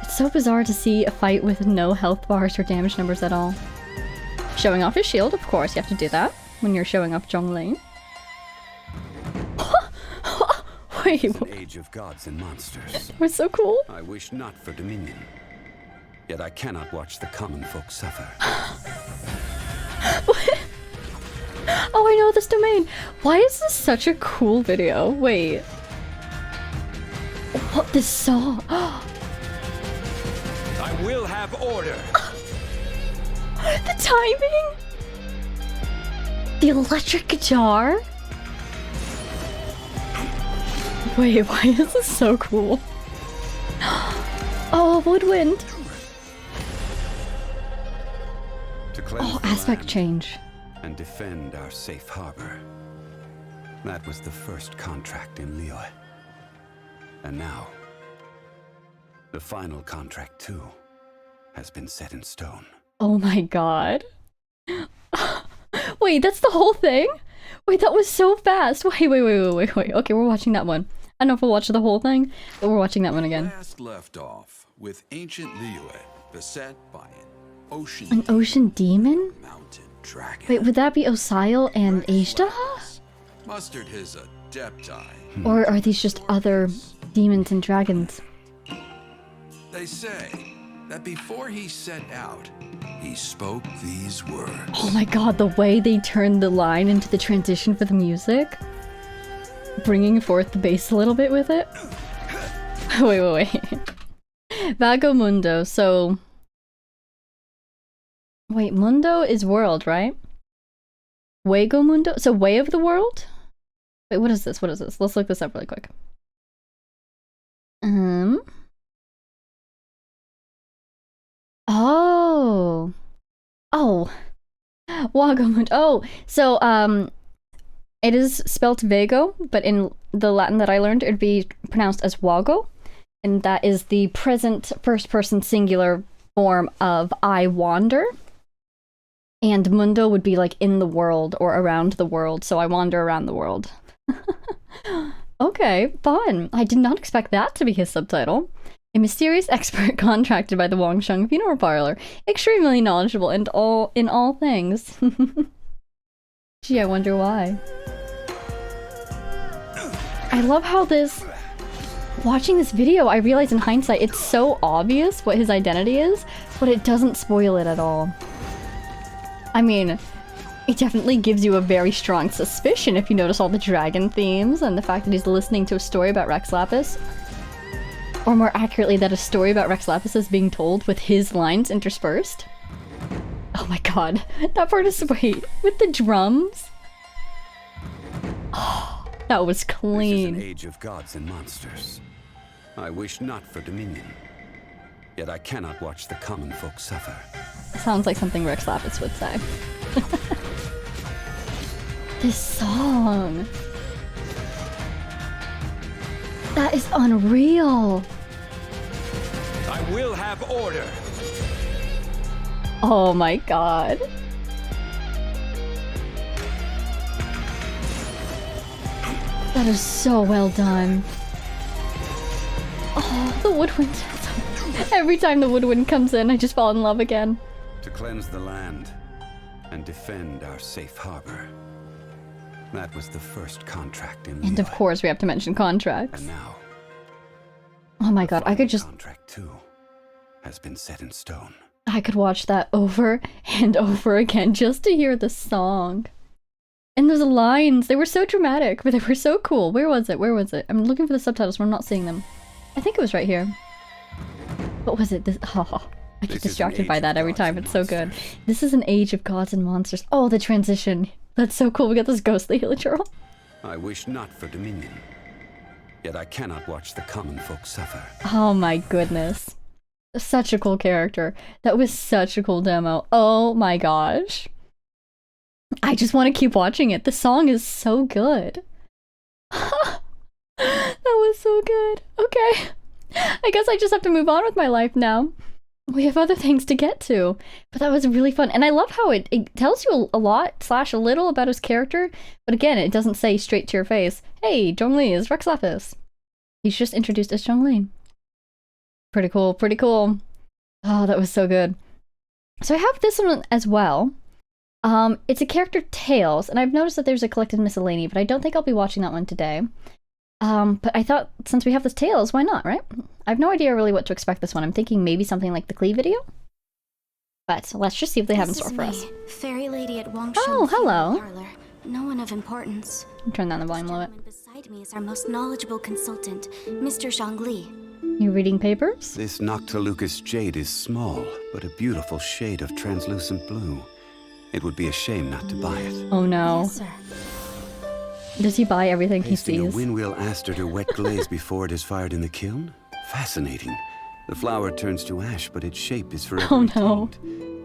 It's so bizarre to see a fight with no health bars or damage numbers at all. Showing off his shield, of course, you have to do that when you're showing off Zhongli. Wait, it's an age of gods and monsters. We're so cool. I wish not for dominion. Yet I cannot watch the common folk suffer. Oh, I know this domain. Why is this such a cool video? Wait. What, this song? I will have order. The timing? The electric guitar? Wait, why is this so cool? Oh, woodwind. Oh, aspect change. And defend our safe harbor. That was the first contract in Liyue. And now, the final contract too has been set in stone. Oh my god. Wait, that's the whole thing? Wait, that was so fast. Wait. Okay, we're watching that one. I don't know if we'll watch the whole thing, but we're watching that one again. Last left off with ancient Liyue beset by an ocean demon? mountain dragon. Wait, would that be Osile and Ajdaha? Mustered his adepti. Or are these just other demons and dragons? They say that before he set out, he spoke these words. Oh my god, the way they turned the line into the transition for the music. Bringing forth the bass a little bit with it. Wait. Vago Mundo, so... Wait, Mundo is world, right? Wago Mundo? So way of the world? Wait, what is this? Let's look this up really quick. Oh. Wago Mundo. Oh, so, it is spelt Vago, but in the Latin that I learned, it would be pronounced as Wago. And that is the present first-person singular form of I wander. And mundo would be like in the world or around the world, so I wander around the world. Okay, fun. I did not expect that to be his subtitle. A mysterious expert contracted by the Wangsheng Funeral Parlor. Extremely knowledgeable in all things. Gee, I wonder why. I love how this... Watching this video, I realize in hindsight it's so obvious what his identity is, but it doesn't spoil it at all. I mean, it definitely gives you a very strong suspicion if you notice all the dragon themes and the fact that he's listening to a story about Rex Lapis. Or more accurately, that a story about Rex Lapis is being told with his lines interspersed. Oh my god, that part is... Wait, with the drums? Oh, that was clean. This is an age of gods and monsters. I wish not for dominion. Yet I cannot watch the common folk suffer. Sounds like something Rex Lapis would say. This song. That is unreal. I will have order. Oh my god. That is so well done. Oh, the woodwind. Every time the woodwind comes in, I just fall in love again. To cleanse the land and defend our safe harbor. That was the first contract in Liyue. And of course we have to mention contracts. And now, oh my god, I could just... Contract 2 has been set in stone. I could watch that over and over again just to hear the song. And those lines, they were so dramatic, but they were so cool. Where was it? I'm looking for the subtitles, but I'm not seeing them. I think it was right here. What was it? I get distracted by that every time. It's so good. This is an age of gods and monsters. Oh, the transition. That's so cool. We got this ghostly hilichurl. I wish not for dominion. Yet I cannot watch the common folk suffer. Oh my goodness. Such a cool character. That was such a cool demo. Oh my gosh. I just want to keep watching it. The song is so good. That was so good. Okay. I guess I just have to move on with my life now. We have other things to get to. But that was really fun. And I love how it tells you a lot / a little about his character. But again, it doesn't say straight to your face, hey, Zhongli is Rex Lapis. He's just introduced as Zhongli. Pretty cool, pretty cool. Oh, that was so good. So I have this one as well. It's a character Tales, and I've noticed that there's a collected miscellany, but I don't think I'll be watching that one today. But I thought, since we have this Tales, why not, right? I have no idea really what to expect this one. I'm thinking maybe something like the Clee video. But let's just see what they have in store for us. Fairy lady at Wangsheng. Oh, hello. Parlor. No one of importance. Turn down the volume a little bit. Beside me is our most knowledgeable consultant, Mr. Zhongli. You reading papers? This Noctilucous jade is small, but a beautiful shade of translucent blue. It would be a shame not to buy it. Oh no. Yes, sir. Does he buy everything he Pasting sees? a windwheel aster to wet glaze before it is fired in the kiln? Fascinating. The flower turns to ash, but its shape is forever retained.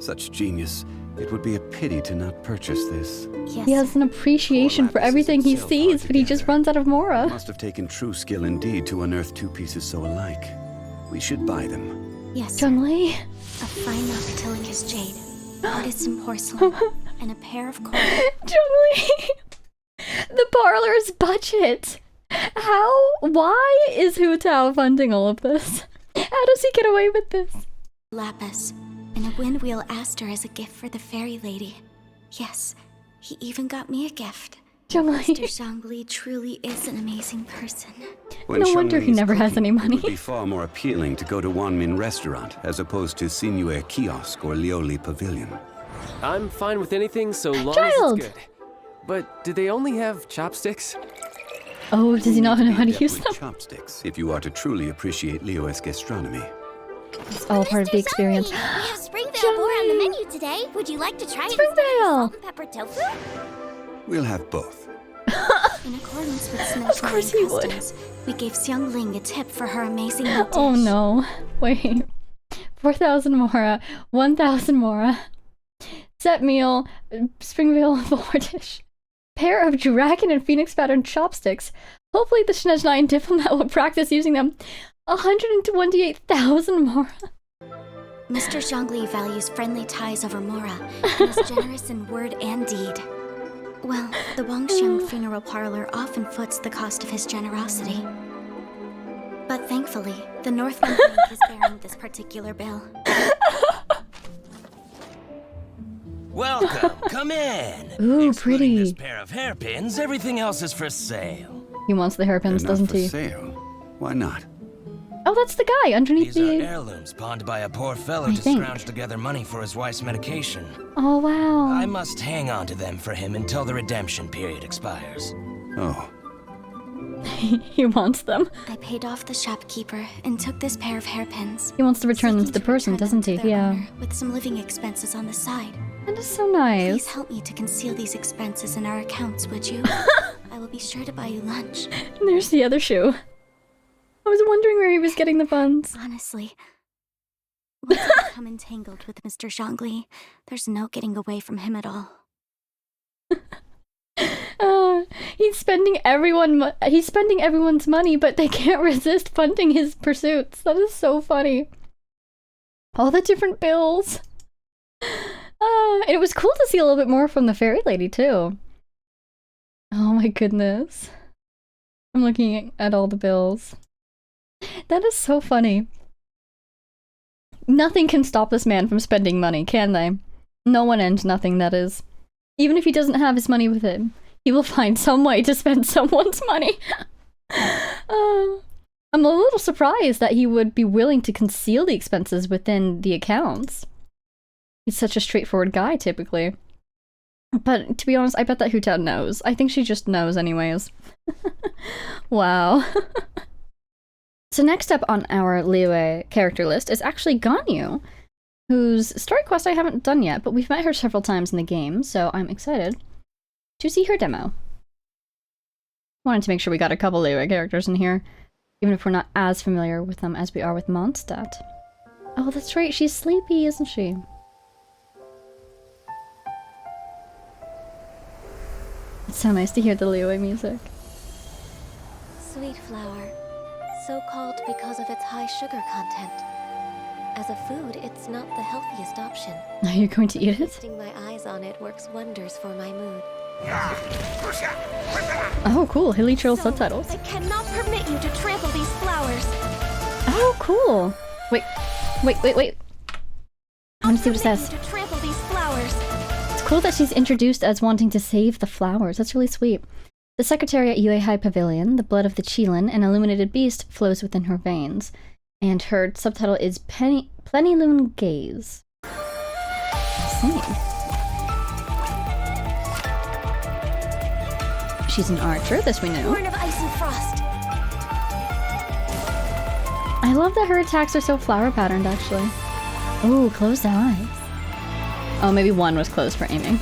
Such genius. It would be a pity to not purchase this. Yes, he has an appreciation for everything he sees, but he just runs out of Mora. It must have taken true skill indeed to unearth two pieces so alike. We should buy them. Yes, Zhongli. A fine Noctilucous jade, artisan porcelain, and a pair of coins. Zhongli! The parlor's budget! How? Why is Hu Tao funding all of this? How does he get away with this? Lapis, and a windwheel aster as a gift for the fairy lady. Yes, he even got me a gift. Zhongli. Mr. Zhongli truly is an amazing person. No wonder he never has any money. It would be far more appealing to go to Wanmin Restaurant as opposed to Sinuer Kiosk or Lioli Pavilion. I'm fine with anything so long Child. as it's good. But do they only have chopsticks? Oh, does he not know how to use them? Chopsticks, if you are to truly appreciate Liyue's gastronomy. It's all part of the experience. We have Springvale boar on the menu today. Would you like to try it instead of Springvale! salt and pepper tofu? We'll have both. In accordance with Of course he would. customs, we gave Xiang Ling a tip for her amazing dish. Oh no. Wait. 4,000 Mora, 1,000 Mora. Set meal, Springvale boar dish. Pair of dragon and phoenix pattern chopsticks. Hopefully the Snezhnine diplomat will practice using them. 128,000 Mora. Mr. Zhongli values friendly ties over Mora and is generous in word and deed. Well, the Wangsheng funeral parlor often foots the cost of his generosity. But thankfully, the Northland Bank is bearing this particular bill. Welcome, come in. Ooh, Excluding this pretty. pair of hairpins, everything else is for sale. He wants the hairpins, They're not doesn't for he? sale. Why not? Oh, that's the guy underneath These are the... heirlooms pawned by a poor fellow I to think. scrounge together money for his wife's medication. Oh, wow. I must hang on to them for him until the redemption period expires. Oh. He wants them. I paid off the shopkeeper and took this pair of hairpins. He wants to return them to seeking the person, return doesn't he? them to their Yeah. owner with some living expenses on the side. That is so nice. Please help me to conceal these expenses in our accounts, would you? I will be sure to buy you lunch. And there's the other shoe. I was wondering where he was getting the funds. Honestly, once I become entangled with Mr. Zhongli, there's no getting away from him at all. He's spending everyone's money, but they can't resist funding his pursuits. That is so funny. All the different bills. And it was cool to see a little bit more from the fairy lady too. Oh my goodness. I'm looking at all the bills. That is so funny. Nothing can stop this man from spending money, can they? No one and nothing, that is. Even if he doesn't have his money with him, he will find some way to spend someone's money. I'm a little surprised that he would be willing to conceal the expenses within the accounts. He's such a straightforward guy, typically. But to be honest, I bet that Hu Tao knows. I think she just knows anyways. Wow. So next up on our Liyue character list is actually Ganyu, whose story quest I haven't done yet, but we've met her several times in the game, so I'm excited to see her demo. Wanted to make sure we got a couple Liyue characters in here, even if we're not as familiar with them as we are with Mondstadt. Oh, that's right, she's sleepy, isn't she? It's so nice to hear the Liyue music. Sweet flower, so called because of its high sugar content. As a food, it's not the healthiest option. Are you going to eat it? Feasting my eyes on it works wonders for my mood. Oh, cool. Hilly-trill subtitles. I cannot permit you to trample these flowers. Oh, cool. Wait. I want to see what it says. To trample these flowers. It's cool that she's introduced as wanting to save the flowers. That's really sweet. The secretary at Yue High Pavilion, the blood of the Qilin, an illuminated beast, flows within her veins. And her subtitle is Plenilune Gaze. singing? She's an archer, this we knew. Born of ice and frost. I love that her attacks are so flower patterned, actually. Ooh, closed eyes. Oh, maybe one was closed for aiming.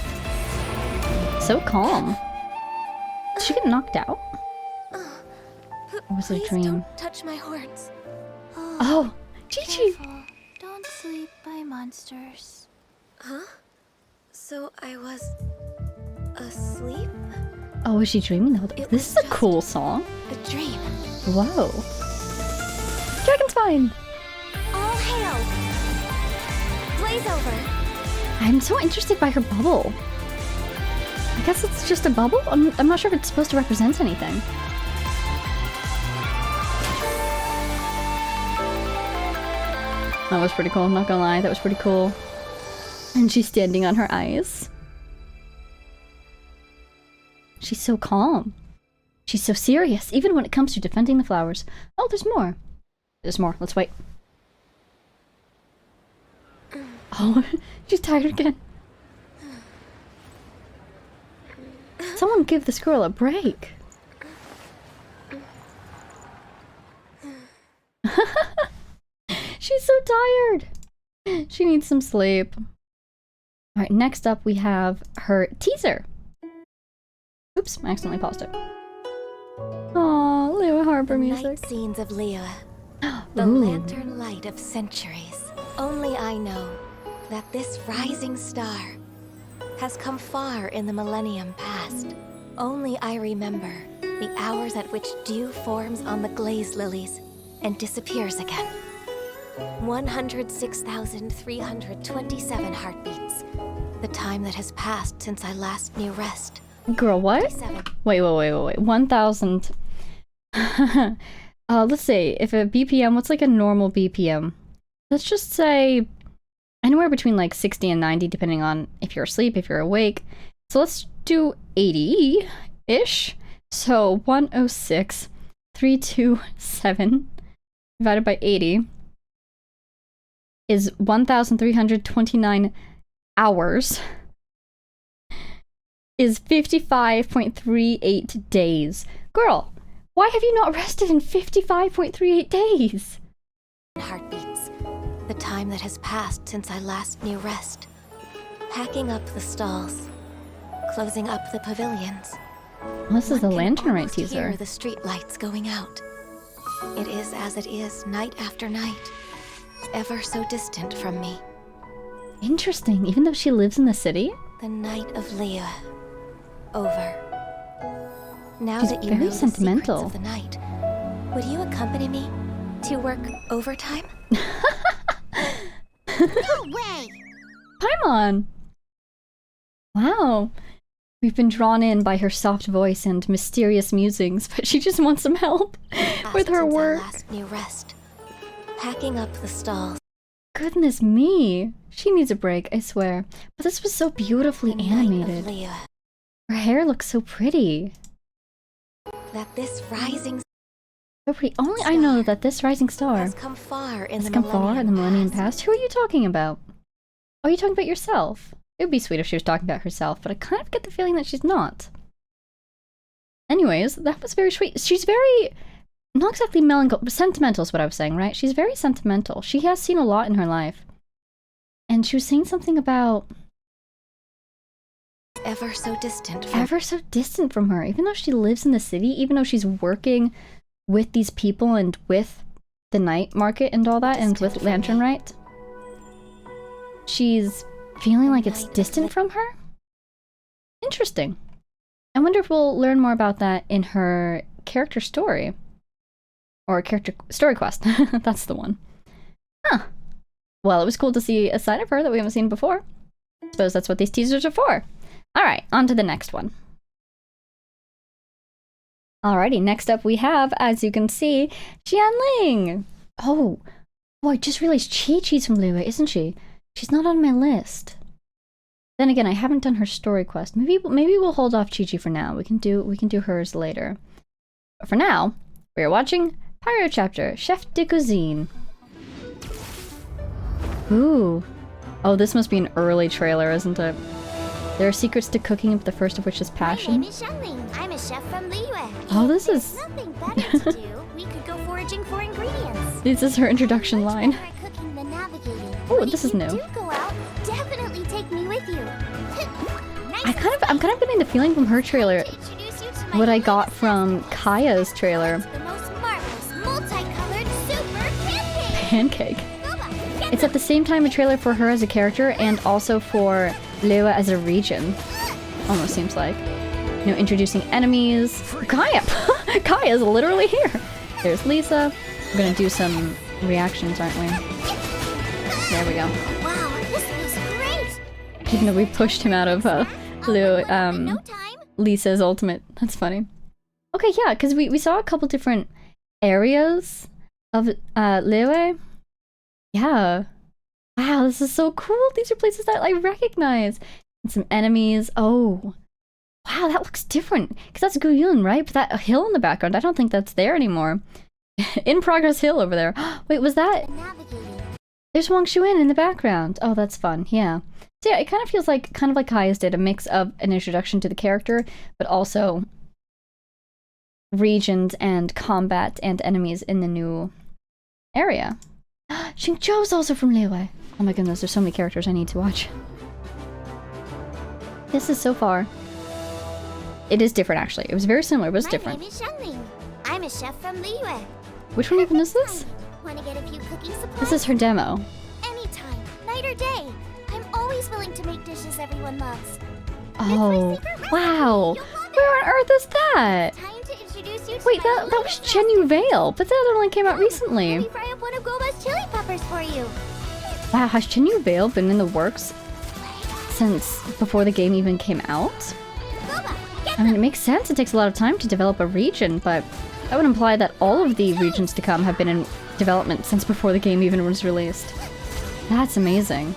So calm. Did she get knocked out? Or was it a dream? Don't touch my horns. Oh, Chi-Chi! Don't sleep by monsters. Huh? So I was asleep? Oh, was she dreaming the whole time? This is a cool song. A dream. Whoa. Dragon's fine! All hail! Blaze over! I'm so interested by her bubble. I guess it's just a bubble? I'm not sure if it's supposed to represent anything. That was pretty cool, I'm not gonna lie, that was pretty cool. And she's standing on her eyes. She's so calm. She's so serious, even when it comes to defending the flowers. Oh, there's more. There's more, let's wait. Oh, she's tired again. Someone give the squirrel a break. She's so tired. She needs some sleep. Alright, next up we have her teaser. Oops, I accidentally paused it. Aww, Liyue Harbor music. Night scenes of Liyue. The lantern light of centuries. Only I know that this rising star has come far in the millennium past. Only I remember the hours at which dew forms on the glazed lilies and disappears again. 106,327 heartbeats. The time that has passed since I last knew rest. Girl, what? Wait. 1,000. Let's see. If a BPM, what's like a normal BPM? Let's just say anywhere between like 60 and 90, depending on if you're asleep, if you're awake. So let's do 80-ish. So 106,327 divided by 80 is 1,329 hours. Is 55.38 days. Girl, why have you not rested in 55.38 days? Heartbeats. The time that has passed since I last knew rest. Packing up the stalls. Closing up the pavilions. This is the lantern right teaser. Hear the street lights going out. It is as it is night after night. Ever so distant from me. Interesting, even though she lives in the city? The night of Liyue. Over. Now She's that you very know sentimental. the secrets of the night, would you accompany me to work overtime? No way! Paimon! Wow. We've been drawn in by her soft voice and mysterious musings, but she just wants some help with her work. Last knew rest. Packing up the stalls. Goodness me. She needs a break, I swear. But this was so beautifully animated. Her hair looks so pretty. That this rising So pretty. Only I know that this rising star has come far in has the come far in the millennium past. past. Who are you talking about? Are you talking about yourself? It would be sweet if she was talking about herself, but I kind of get the feeling that she's not. Anyways, that was very sweet. She's very, not exactly melancholy, but sentimental is what I was saying, right? She's very sentimental. She has seen a lot in her life. And she was saying something about ever so distant from her. Even though she lives in the city, even though she's working with these people and with the night market and all that, and with Lantern Right, she's feeling like it's distant from her? Interesting. I wonder if we'll learn more about that in her character story. Or character story quest. That's the one. Huh. Well, it was cool to see a side of her that we haven't seen before. Suppose that's what these teasers are for. Alright, on to the next one. Alrighty, next up we have, as you can see, Xianling! Oh, I just realized Chi-Chi's from Liyue, isn't she? She's not on my list. Then again, I haven't done her story quest. Maybe we'll hold off Chi-Chi for now. We can do hers later. But for now, we are watching Pyro Chapter, Chef de Cuisine. Ooh, Oh, this must be an early trailer, isn't it? There are secrets to cooking, the first of which is passion. My name is Xiangling. I'm a chef from Liyue. Oh, this is... Nothing better to do. We could go foraging for ingredients. This is her introduction line. Cooking the navigating. Oh, this is new. Do go out, definitely take me with you. I'm kind of getting the feeling from her trailer what I got from Kaya's trailer. The most marvelous, multicolored super Pancake. It's at the same time a trailer for her as a character and also for Liyue as a region. Almost seems like. You know, introducing enemies. Kaya! Kaya's literally here! There's Lisa. We're gonna do some reactions, aren't we? There we go. Wow, this is great! Even though we pushed him out of Lisa's ultimate. That's funny. Okay, yeah, because we saw a couple different areas of Liyue. Yeah. Wow, this is so cool. These are places that I recognize. And some enemies. Oh. Wow, that looks different. Because that's Guyun, right? But that hill in the background, I don't think that's there anymore. In Progress Hill over there. Wait, was that... There's Wang Shuin in the background. Oh, that's fun. Yeah. So yeah, it kind of feels like, kind of like Kaya's did, a mix of an introduction to the character, but also regions and combat and enemies in the new area. Xingqiu's also from Liyue. Oh my goodness, there's so many characters I need to watch. This is so far. It is different, actually. It was very similar, but it's different. My name is Xiangling. I'm a chef from Liyue. Which one even is this? Want to get a few cooking supplies? This is her demo. Anytime, night or day. I'm always willing to make dishes everyone loves. Oh, wow. Where on earth is that? Time to introduce you to Wait, that was Chenyu Vale, but that only came out recently. Let me fry up one of Goba's chili peppers for you. Wow, has Chenyu Vale been in the works since before the game even came out? I mean, it makes sense. It takes a lot of time to develop a region, but that would imply that all of the regions to come have been in development since before the game even was released. That's amazing.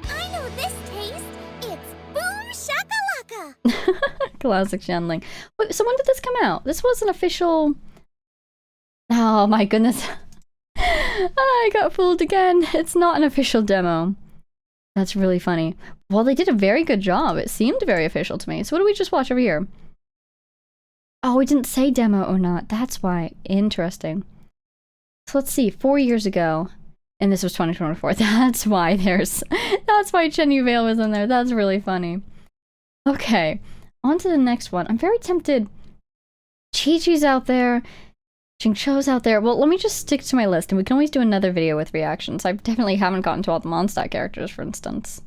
I know this taste. It's boom shakalaka. Classic Xiangling. Wait, so when did this come out? This was an official... Oh my goodness. I got fooled again. It's not an official demo. That's really funny. Well, they did a very good job. It seemed very official to me. So what do we just watch over here? Oh, we didn't say demo or not. That's why. Interesting. So let's see. 4 years ago. And this was 2024. That's why there's... That's why Chenyu Vale was in there. That's really funny. Okay. On to the next one. I'm very tempted. Chi-Chi's out there. Xingqiu's out there. Well, let me just stick to my list, and we can always do another video with reactions. I definitely haven't gotten to all the Mondstadt characters, for instance.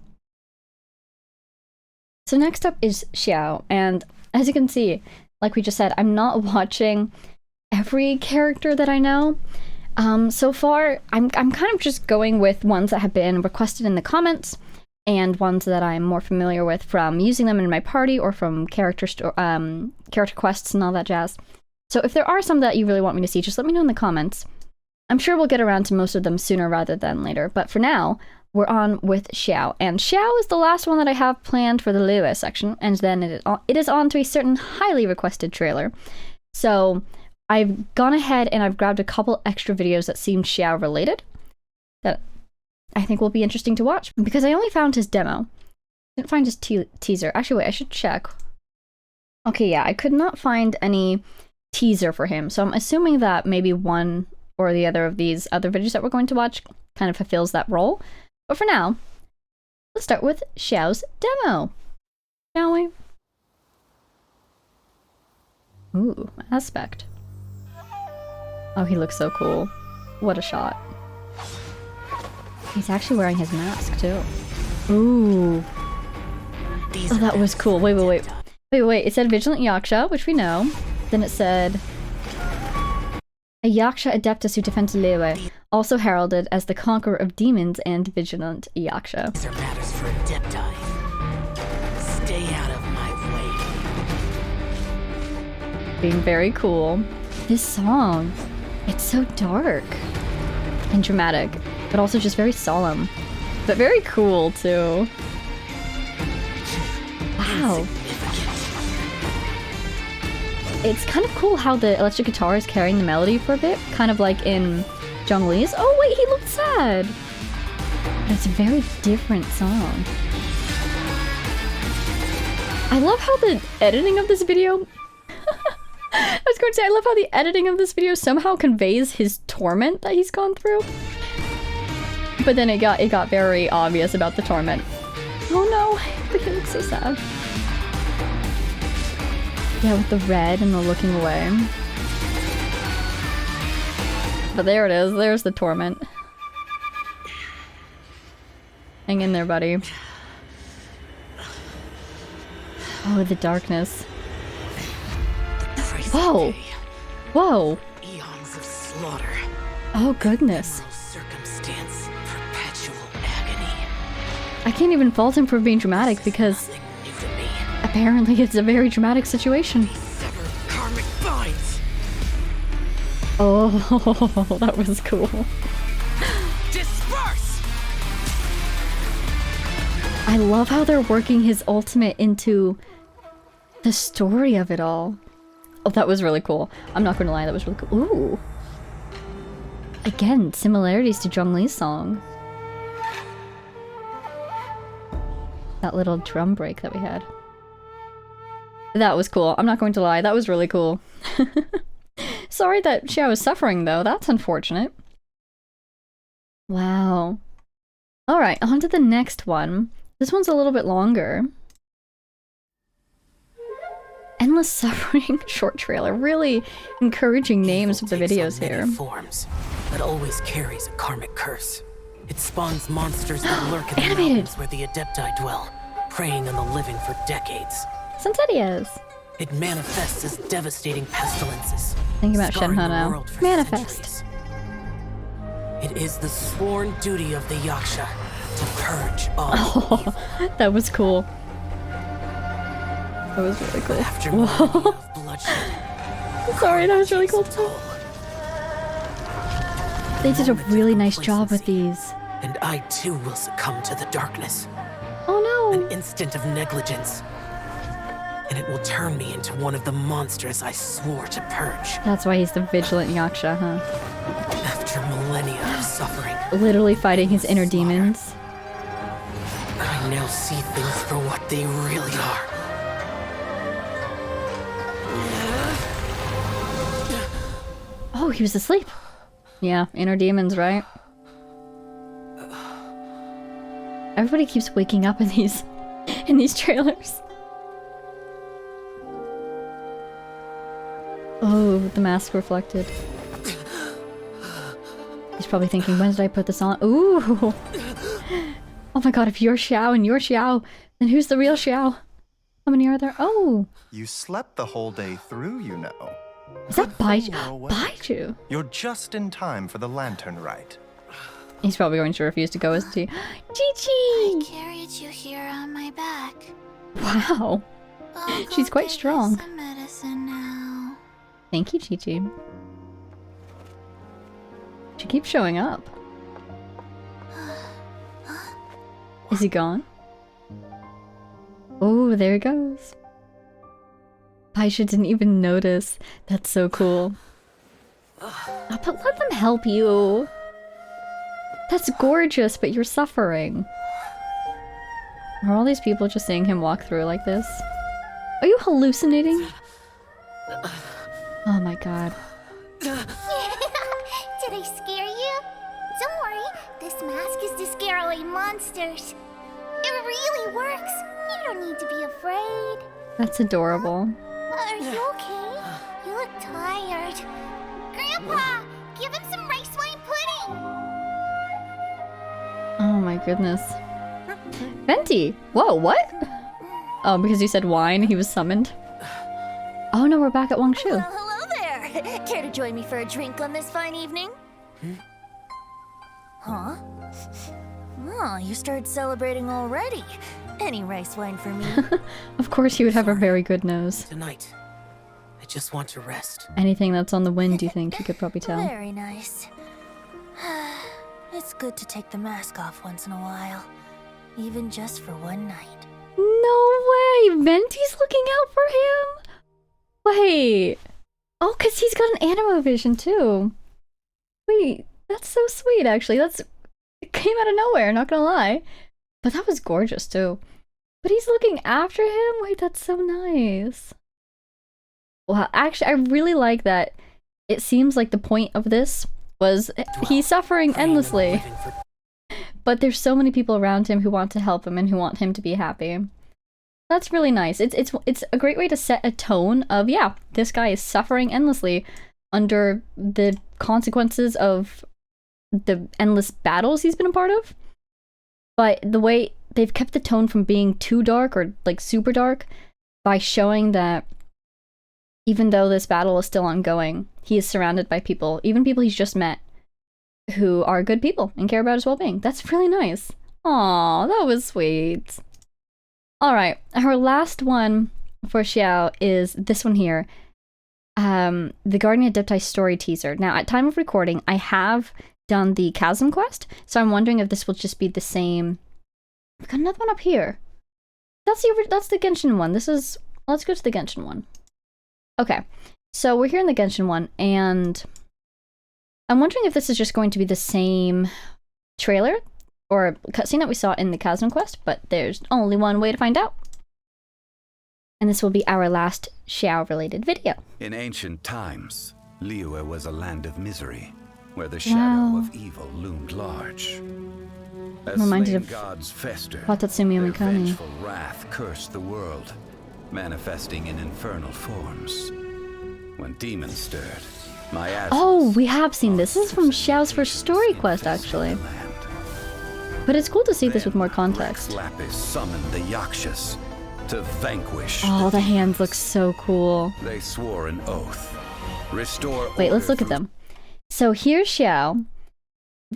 So next up is Xiao, and as you can see, like we just said, I'm not watching every character that I know. So far, I'm kind of just going with ones that have been requested in the comments, and ones that I'm more familiar with from using them in my party or from character quests and all that jazz. So if there are some that you really want me to see, just let me know in the comments. I'm sure we'll get around to most of them sooner rather than later, but for now, we're on with Xiao. And Xiao is the last one that I have planned for the Liyue section, and then it is on to a certain highly requested trailer. So I've gone ahead and I've grabbed a couple extra videos that seem Xiao related that I think will be interesting to watch, because I only found his demo. Didn't find his teaser. Actually, wait, I should check. Okay, yeah, I could not find any teaser for him, so I'm assuming that maybe one or the other of these other videos that we're going to watch kind of fulfills that role. But for now, let's start with Xiao's demo, shall we? Ooh, aspect. Oh, he looks so cool. What a shot. He's actually wearing his mask too. Ooh. Oh, that was cool. Wait. It said Vigilant Yaksha, which we know. Then it said, a Yaksha Adeptus who defends Liyue, also heralded as the conqueror of demons and vigilant Yaksha. These are matters for Adepti. Stay out of my way. Being very cool. This song, it's so dark and dramatic, but also just very solemn, but very cool too. Wow. It's kind of cool how the electric guitar is carrying the melody for a bit, kind of like in Zhongli's. Oh wait, he looked sad. It's a very different song. I love how the editing of this video... I was going to say, I love how the editing of this video somehow conveys his torment that he's gone through. But then it got very obvious about the torment. Oh no, but he looks so sad. Yeah, with the red and the looking away. But there it is, there's the torment. Hang in there, buddy. Oh, the darkness. Whoa! Whoa! Eons of slaughter. Oh goodness. Circumstance, perpetual agony. I can't even fault him for being dramatic because apparently it's a very dramatic situation. Severed karmic binds. Oh, that was cool. Disperse. I love how they're working his ultimate into the story of it all. Oh, that was really cool. I'm not gonna lie, that was really cool. Ooh. Again, similarities to Zhongli's song. That little drum break that we had. That was cool. I'm not going to lie, that was really cool. Sorry that Xiao is suffering though, that's unfortunate. Wow. Alright, on to the next one. This one's a little bit longer. Endless Suffering short trailer. Really encouraging names of the videos here. Forms, but always carries a karmic curse. It spawns monsters that lurk in the Animated. mountains where the Adepti dwell, preying on the living for decades. Centedias. It manifests as devastating pestilences. Think about scarring Shenhe the now. world for Manifest. centuries. It is the sworn duty of the Yaksha to purge all evil. That was cool. That was really cool. After Whoa. of bloodshed, Sorry, that was really cool too. They did a really nice job with these. and I too will succumb to the darkness. Oh no! An instant of negligence, and it will turn me into one of the monsters I swore to purge. That's why he's the vigilant Yaksha, huh? After millennia of suffering, Literally fighting his inner demons. I now see things for what they really are. Oh, he was asleep. Yeah, inner demons, right? Everybody keeps waking up in these trailers. Oh, the mask reflected. He's probably thinking, when did I put this on? Ooh! Oh my god, if you're Xiao and you're Xiao, then who's the real Xiao? How many are there? Oh! You slept the whole day through, you know. Is that Baiju? You're just in time for the lantern rite. He's probably going to refuse to go, isn't he? Chi-Chi! I carried you here on my back. Wow. She's quite strong. Some medicine now. Thank you, Chi-Chi. She keeps showing up. Is he gone? Oh, there he goes. Paisha didn't even notice. That's so cool. Oh, but let them help you. That's gorgeous, but you're suffering. Are all these people just seeing him walk through like this? Are you hallucinating? Oh my god. Did I scare you? Don't worry, this mask is to scare away monsters. It really works. You don't need to be afraid. That's adorable. Are you okay? You look tired. Grandpa, give him some rice wine pudding. Oh my goodness. Venti! Whoa, what? Oh, because you said wine, he was summoned. Oh no, we're back at Wangshu. Well, hello there. Care to join me for a drink on this fine evening? Huh? Oh, you started celebrating already. Any rice wine for me? Of course you would have a very good nose. Tonight, I just want to rest. Anything that's on the wind, you think? You could probably tell. Very nice. It's good to take the mask off once in a while. Even just for one night. No way! Venti's looking out for him? Wait. Oh, because he's got an animo vision too. Wait, That's so sweet, actually. It came out of nowhere, not gonna lie. But that was gorgeous, too. But he's looking after him? Wait, that's so nice. Well, actually, I really like that. It seems like the point of this was he's suffering endlessly. But there's so many people around him who want to help him and who want him to be happy. That's really nice. It's a great way to set a tone of, yeah, this guy is suffering endlessly under the consequences of the endless battles he's been a part of. But the way they've kept the tone from being too dark or like super dark by showing that even though this battle is still ongoing, he is surrounded by people, even people he's just met, who are good people and care about his well-being. That's really nice. Aw, that was sweet. Alright, our last one for Xiao is this one here. The Guardian Adepti story teaser. Now, at time of recording, I have done the Chasm quest, so I'm wondering if this will just be the same. We've got another one up here. That's the Genshin one. Let's go to the Genshin one. Okay, so we're here in the Genshin one, and I'm wondering if this is just going to be the same trailer or cutscene that we saw in the Chasm quest, but there's only one way to find out. And this will be our last Xiao-related video. In ancient times, Liyue was a land of misery, where the shadow of evil loomed large. As Reminded of gods fester, Watatsumi their Omikami. vengeful wrath cursed the world, manifesting in infernal forms. When demons stirred, miasmas. Oh, we have seen this. This is from Xiao's first story quest, actually. But it's cool to see this with more context. Lapis summoned the Yakshas to vanquish. Oh, the hands look so cool. They swore an oath. Restore. Wait, let's look at them. So here's Xiao.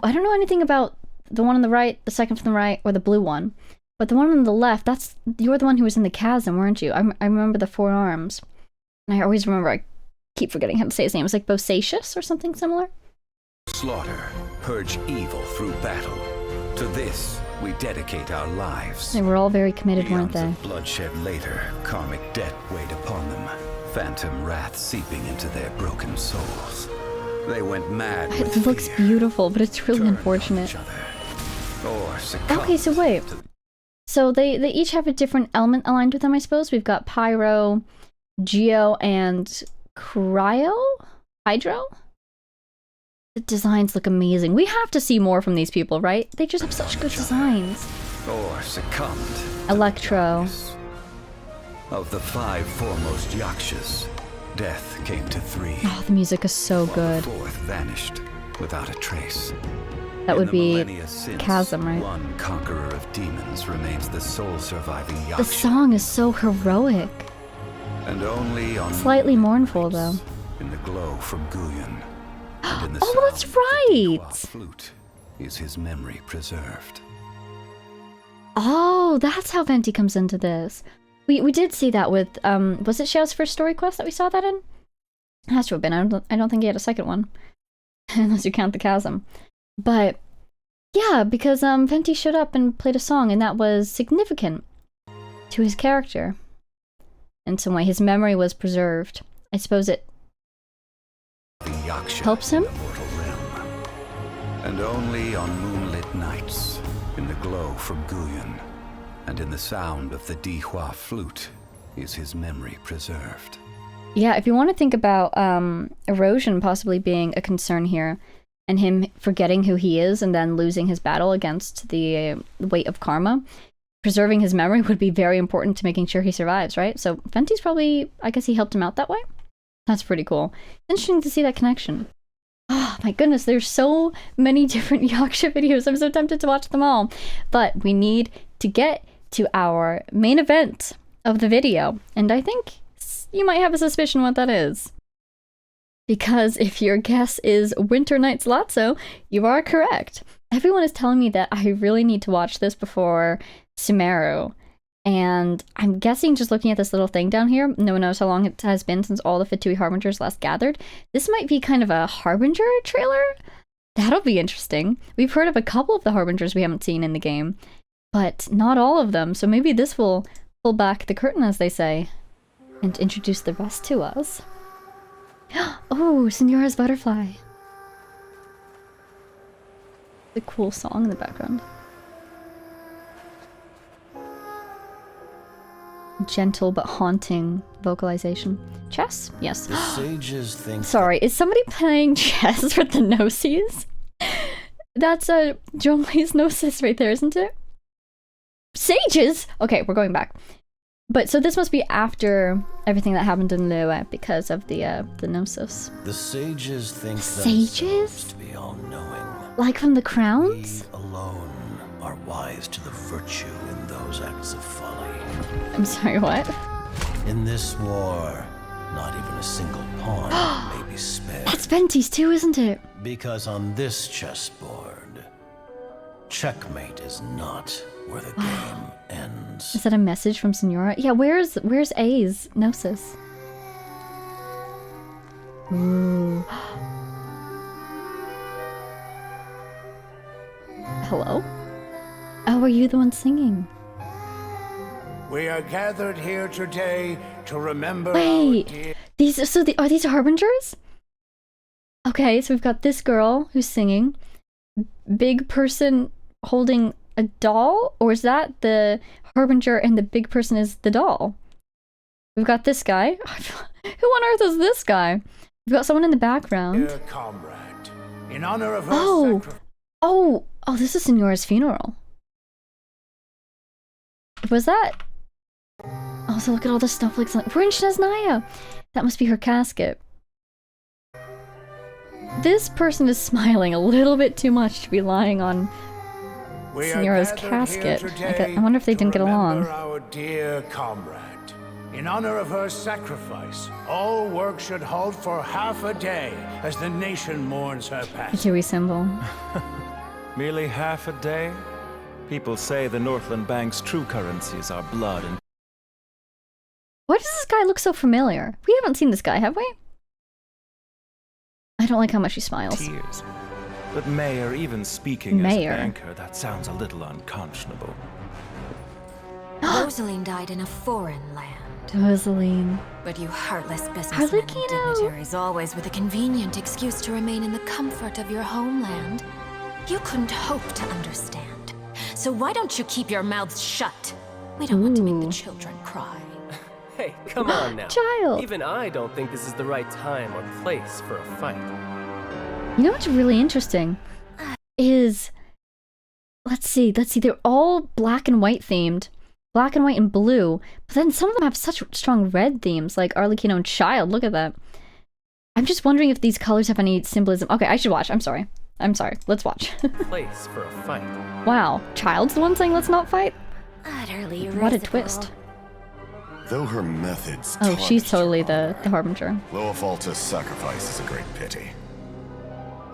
I don't know anything about the one on the right, the second from the right, or the blue one. But the one on the left, you're the one who was in the chasm, weren't you? I remember the 4 arms. And I always remember, I keep forgetting how to say his name. It's like Bosacius or something similar. Slaughter, purge evil through battle. To this, we dedicate our lives. They were all very committed, weren't they? Eons of bloodshed later, karmic debt weighed upon them. Phantom wrath seeping into their broken souls. They went mad with It looks beautiful, but it's really unfortunate. Okay, so wait. So they each have a different element aligned with them, I suppose. We've got Pyro, Geo, and Cryo? Hydro? The designs look amazing. We have to see more from these people, right? They just have such good designs. Or succumbed. Electro. Of the 5 foremost Yakshas, death came to 3. Oh, the music is so good. The 4th vanished without a trace. That would be since, Chasm, right? One conqueror of demons remains the sole surviving Yaksha. The song is so heroic. And only on slightly mournful, though. In the glow from Guyon. And in the oh, that's right! Flute is his memory preserved. Oh, that's how Venti comes into this. We did see that with, was it Xiao's first story quest that we saw that in? It has to have been. I don't think he had a second one. Unless you count the Chasm. But, yeah, because Venti showed up and played a song, and that was significant to his character. In some way, his memory was preserved. I suppose it helps him? And only on moonlit nights, in the glow from Guyon, and in the sound of the Dihua flute, is his memory preserved. Yeah, if you want to think about erosion possibly being a concern here, and him forgetting who he is and then losing his battle against the weight of karma, preserving his memory would be very important to making sure he survives, right? So Venti's probably, I guess he helped him out that way? That's pretty cool. Interesting to see that connection. Oh my goodness, there's so many different Yaksha videos. I'm so tempted to watch them all. But we need to get to our main event of the video. And I think you might have a suspicion what that is. Because if your guess is Winter Night's Lazzo, you are correct. Everyone is telling me that I really need to watch this before Sumeru. And I'm guessing just looking at this little thing down here, no one knows how long it has been since all the Fatui Harbingers last gathered. This might be kind of a Harbinger trailer? That'll be interesting. We've heard of a couple of the Harbingers we haven't seen in the game, but not all of them, so maybe this will pull back the curtain, as they say, and introduce the rest to us. Oh, Senora's butterfly. The cool song in the background. Gentle but haunting vocalization. Chess? Yes. The sages think. Sorry, is somebody playing chess with the Gnosis? That's Zhongli's Gnosis right there, isn't it? Sages? Okay, we're going back. But so this must be after everything that happened in Liyue because of the Gnosis. The sages think Sages? to be all-knowing. Like from the crowns? We alone are wise to the virtue in those acts of folly. I'm sorry, what? In this war, not even a single pawn may be spared. That's Venti's too, isn't it? Because on this chessboard, checkmate is not where the game ends. Is that a message from Senora? Yeah, where's A's Gnosis? Ooh. Hello? Oh, are you the one singing? We are gathered here today to remember. Wait, are these harbingers? Okay, so we've got this girl who's singing, big person holding a doll, or is that the harbinger and the big person is the doll? We've got this guy. Who on earth is this guy? We've got someone in the background. Dear comrade, in honor of her oh, this is Senora's funeral. Was that? Oh, so look at all the snowflakes. We're in Snezhnaya. That must be her casket. This person is smiling a little bit too much to be lying on Senora's casket. I wonder if they didn't get along. Our dear comrade. In honor of her sacrifice, all work should halt for half a day as the nation mourns her The passing. Kiwi symbol. Merely half a day? People say the Northland Bank's true currencies are blood and... Why does this guy look so familiar? We haven't seen this guy, have we? I don't like how much he smiles. tears. But Mayor, even speaking Mayor. as a banker, that sounds a little unconscionable. Rosaline died in a foreign land. Rosaline. But you heartless businessmen and dignitaries always with a convenient excuse to remain in the comfort of your homeland. You couldn't hope to understand. So why don't you keep your mouths shut? We don't want to make the children cry. Hey, come on now. Child. Even I don't think this is the right time or place for a fight. You know what's really interesting is, let's see, they're all black and white themed. Black and white and blue, but then some of them have such strong red themes, like Arlecchino and Child. Look at that. I'm just wondering if these colors have any symbolism. Okay, I should watch. I'm sorry. Let's watch. Place for a fight. Wow, Child's the one saying let's not fight? Utterly What a twist. Though her methods Oh, she's totally the harbinger. Loafalta's sacrifice is a great pity.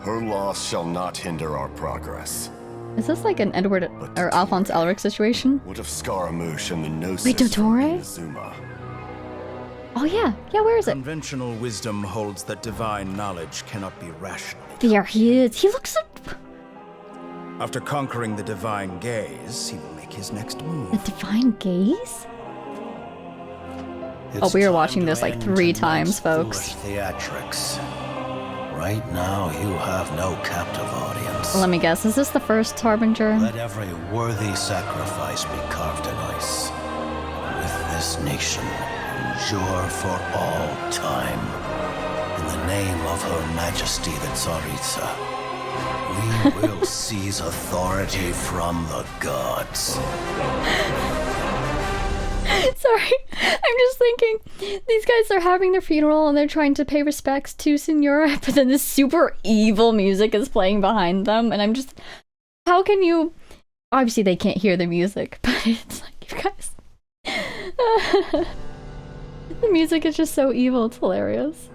Her loss shall not hinder our progress. Is this like an Edward or Alphonse Elric situation? What of Scaramouche and the Gnosis? Wait, Dottore? Zuma? Oh yeah, where is it? Conventional wisdom holds that divine knowledge cannot be rational. There he is. He looks so... After conquering the divine gaze, he will make his next move. The divine gaze? We are watching this like 3 times, folks. Theatrics. Right now, you have no captive audience. Let me guess, is this the first harbinger? Let every worthy sacrifice be carved in ice. With this nation, endure for all time. In the name of Her Majesty the Tsaritsa, we will seize authority from the gods. Sorry, I'm just thinking, these guys are having their funeral and they're trying to pay respects to Senora, but then this super evil music is playing behind them, and I'm just, how can you, obviously they can't hear the music, but it's like, you guys, the music is just so evil, it's hilarious.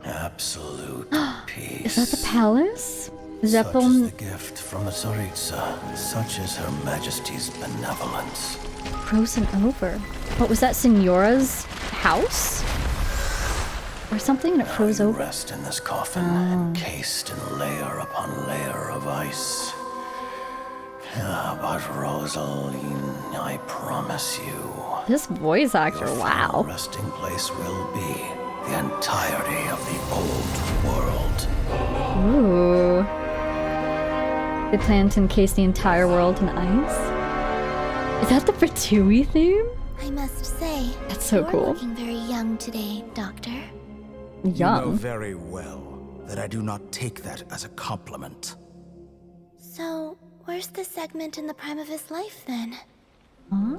Absolute peace. Is that the palace? Such is the gift from the Tsaritsa. Such is Her Majesty's benevolence. Frozen over. What was that, Senora's house? Or something, and it froze over? Rest in this coffin, encased in layer upon layer of ice. But Rosaline, I promise you. This voice actor, wow. Your resting place will be the entirety of the old world. Ooh. They plan to encase the entire world in ice. Is that the Fatui theme? I must say, that's so you're cool. looking very young today, Doctor. You know Young. very well that I do not take that as a compliment. So, where's the segment in the prime of his life then? Huh?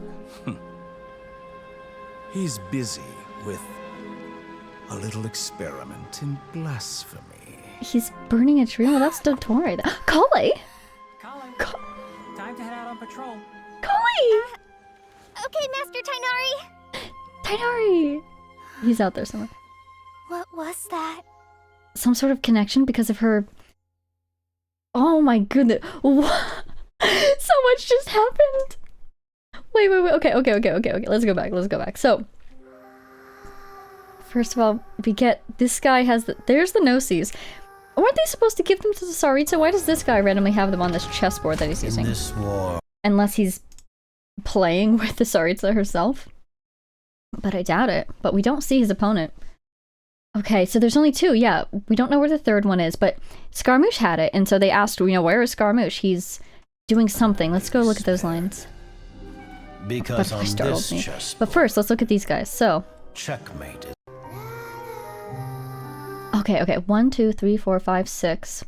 He's busy with a little experiment in blasphemy. He's burning a tree. Oh, that's Dottore. Collei! Time to head out on patrol. Collei! Okay, Master Tainari. Tainari! He's out there somewhere. What was that? Some sort of connection because of her... Oh my goodness. What? So much just happened. Wait. Okay. Let's go back. So, first of all, we get... This guy has the... There's the Gnosis. Weren't they supposed to give them to the Tsaritsa? Why does this guy randomly have them on this chessboard that he's using? In this war. Unless he's playing with the Tsaritsa herself. But I doubt it. But we don't see his opponent. Okay, so there's only two. Yeah, we don't know where the third one is, but Scaramouche had it, and so they asked, where is Scaramouche? He's doing something. Let's go look at those lines. Because on this chess. But first, let's look at these guys. So, checkmate. Okay. 1, 2, 3, 4, 5, 6.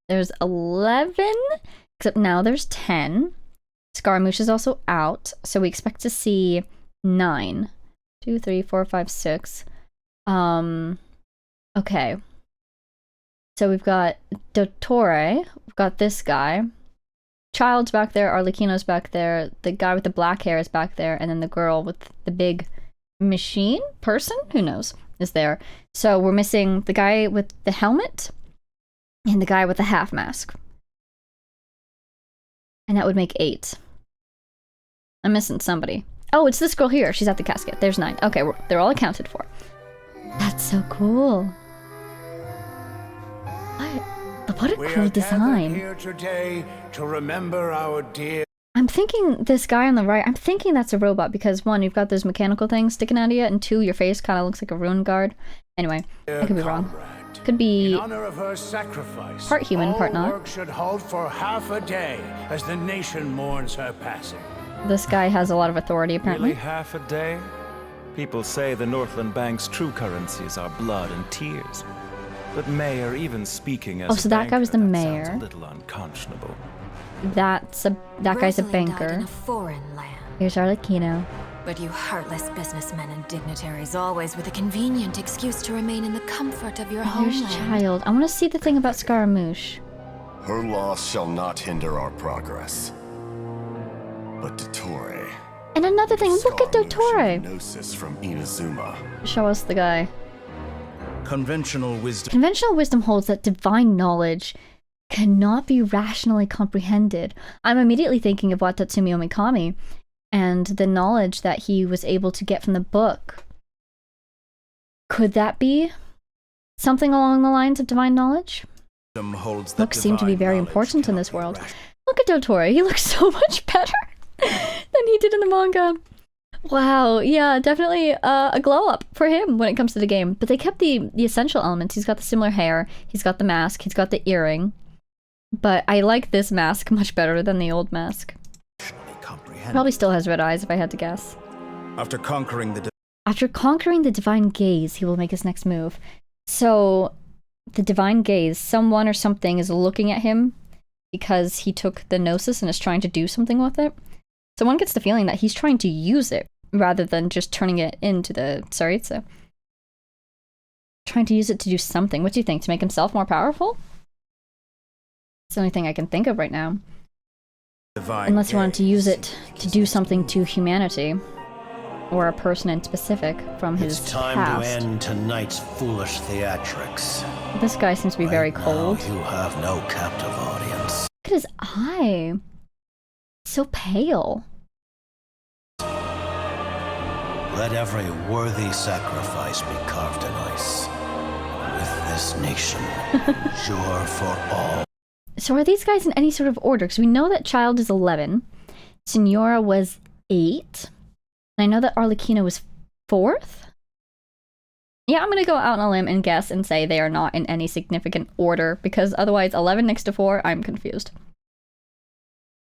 There's 11, except now there's 10. Scaramouche is also out, so we expect to see 9. 2, 3, 4, 5, 6. Okay. So we've got Dottore, we've got this guy. Child's back there, Arlecchino's back there, the guy with the black hair is back there, and then the girl with the big machine? Person? Who knows? Is there. So we're missing the guy with the helmet and the guy with the half mask. And that would make 8. I'm missing somebody. Oh, it's this girl here. She's at the casket. There's 9. Okay, they're all accounted for. That's so cool. What a cool design. Here today to remember our dear. I'm thinking this guy on the right, I'm thinking that's a robot because 1, you've got those mechanical things sticking out of you, and 2, your face kind of looks like a rune guard. Anyway, I could be wrong. Could be In honor of her sacrifice, part human, part all not. work should halt for half a day as the nation mourns her passing. This guy has a lot of authority, apparently. Nearly half a day? People say the Northland Bank's true currencies are blood and tears. But mayor, even speaking as so that guy was the mayor. Sounds a little unconscionable. That guy's a Rosalind died banker. in a foreign land. Here's Arlecchino. But you heartless businessmen and dignitaries always with a convenient excuse to remain in the comfort of your Here's homeland. Child. I want to see the thing about Scaramouche. Her loss shall not hinder our progress. But Dottore. And another thing, look at Dottore. Gnosis from Inazuma. Show us the guy. Conventional wisdom. Conventional wisdom holds that divine knowledge cannot be rationally comprehended. I'm immediately thinking of Watatsumi Omikami and the knowledge that he was able to get from the book. Could that be something along the lines of divine knowledge? Holds that Books seem to be very important in this world. Look at Dottore. He looks so much better than he did in the manga. Wow, yeah, definitely a glow up for him when it comes to the game. But they kept the essential elements. He's got the similar hair, he's got the mask, he's got the earring. But I like this mask much better than the old mask. Probably still has red eyes if I had to guess. After conquering the divine gaze, he will make his next move. So, the divine gaze, someone or something is looking at him because he took the Gnosis and is trying to do something with it. So one gets the feeling that he's trying to use it rather than just turning it into the Tsaritsa. Trying to use it to do something. What do you think? To make himself more powerful? It's the only thing I can think of right now. Unless he wanted to use it to do something to humanity. Or a person in specific from his It's time past. to end tonight's foolish theatrics. This guy seems to be very cold. You have no captive audience. Look at his eye. So pale. Let every worthy sacrifice be carved in ice. With this nation, sure for all. So are these guys in any sort of order? Because we know that Child is 11. Signora was 8. And I know that Arlecchino was 4th. Yeah, I'm going to go out on a limb and guess and say they are not in any significant order. Because otherwise, 11 next to 4, I'm confused.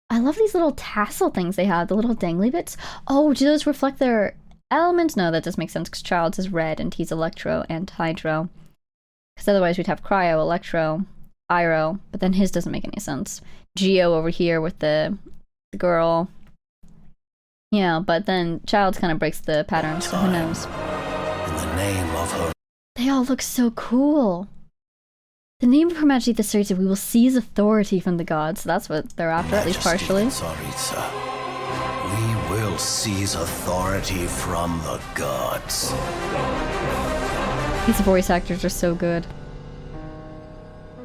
I love these little tassel things they have, the little dangly bits. Oh, do those reflect their elements? No, that does make sense because Childs is red and he's Electro and Hydro. Because otherwise we'd have Cryo, Electro, Iroh, but then his doesn't make any sense. Geo over here with the girl. Yeah, but then Childs kind of breaks the pattern, so who knows. In the name of her... They all look so cool. The name of Her Majesty the Tsaritsa, we will seize authority from the gods. So that's what they're after, at least partially. Tsaritsa, we will seize authority from the gods. These voice actors are so good.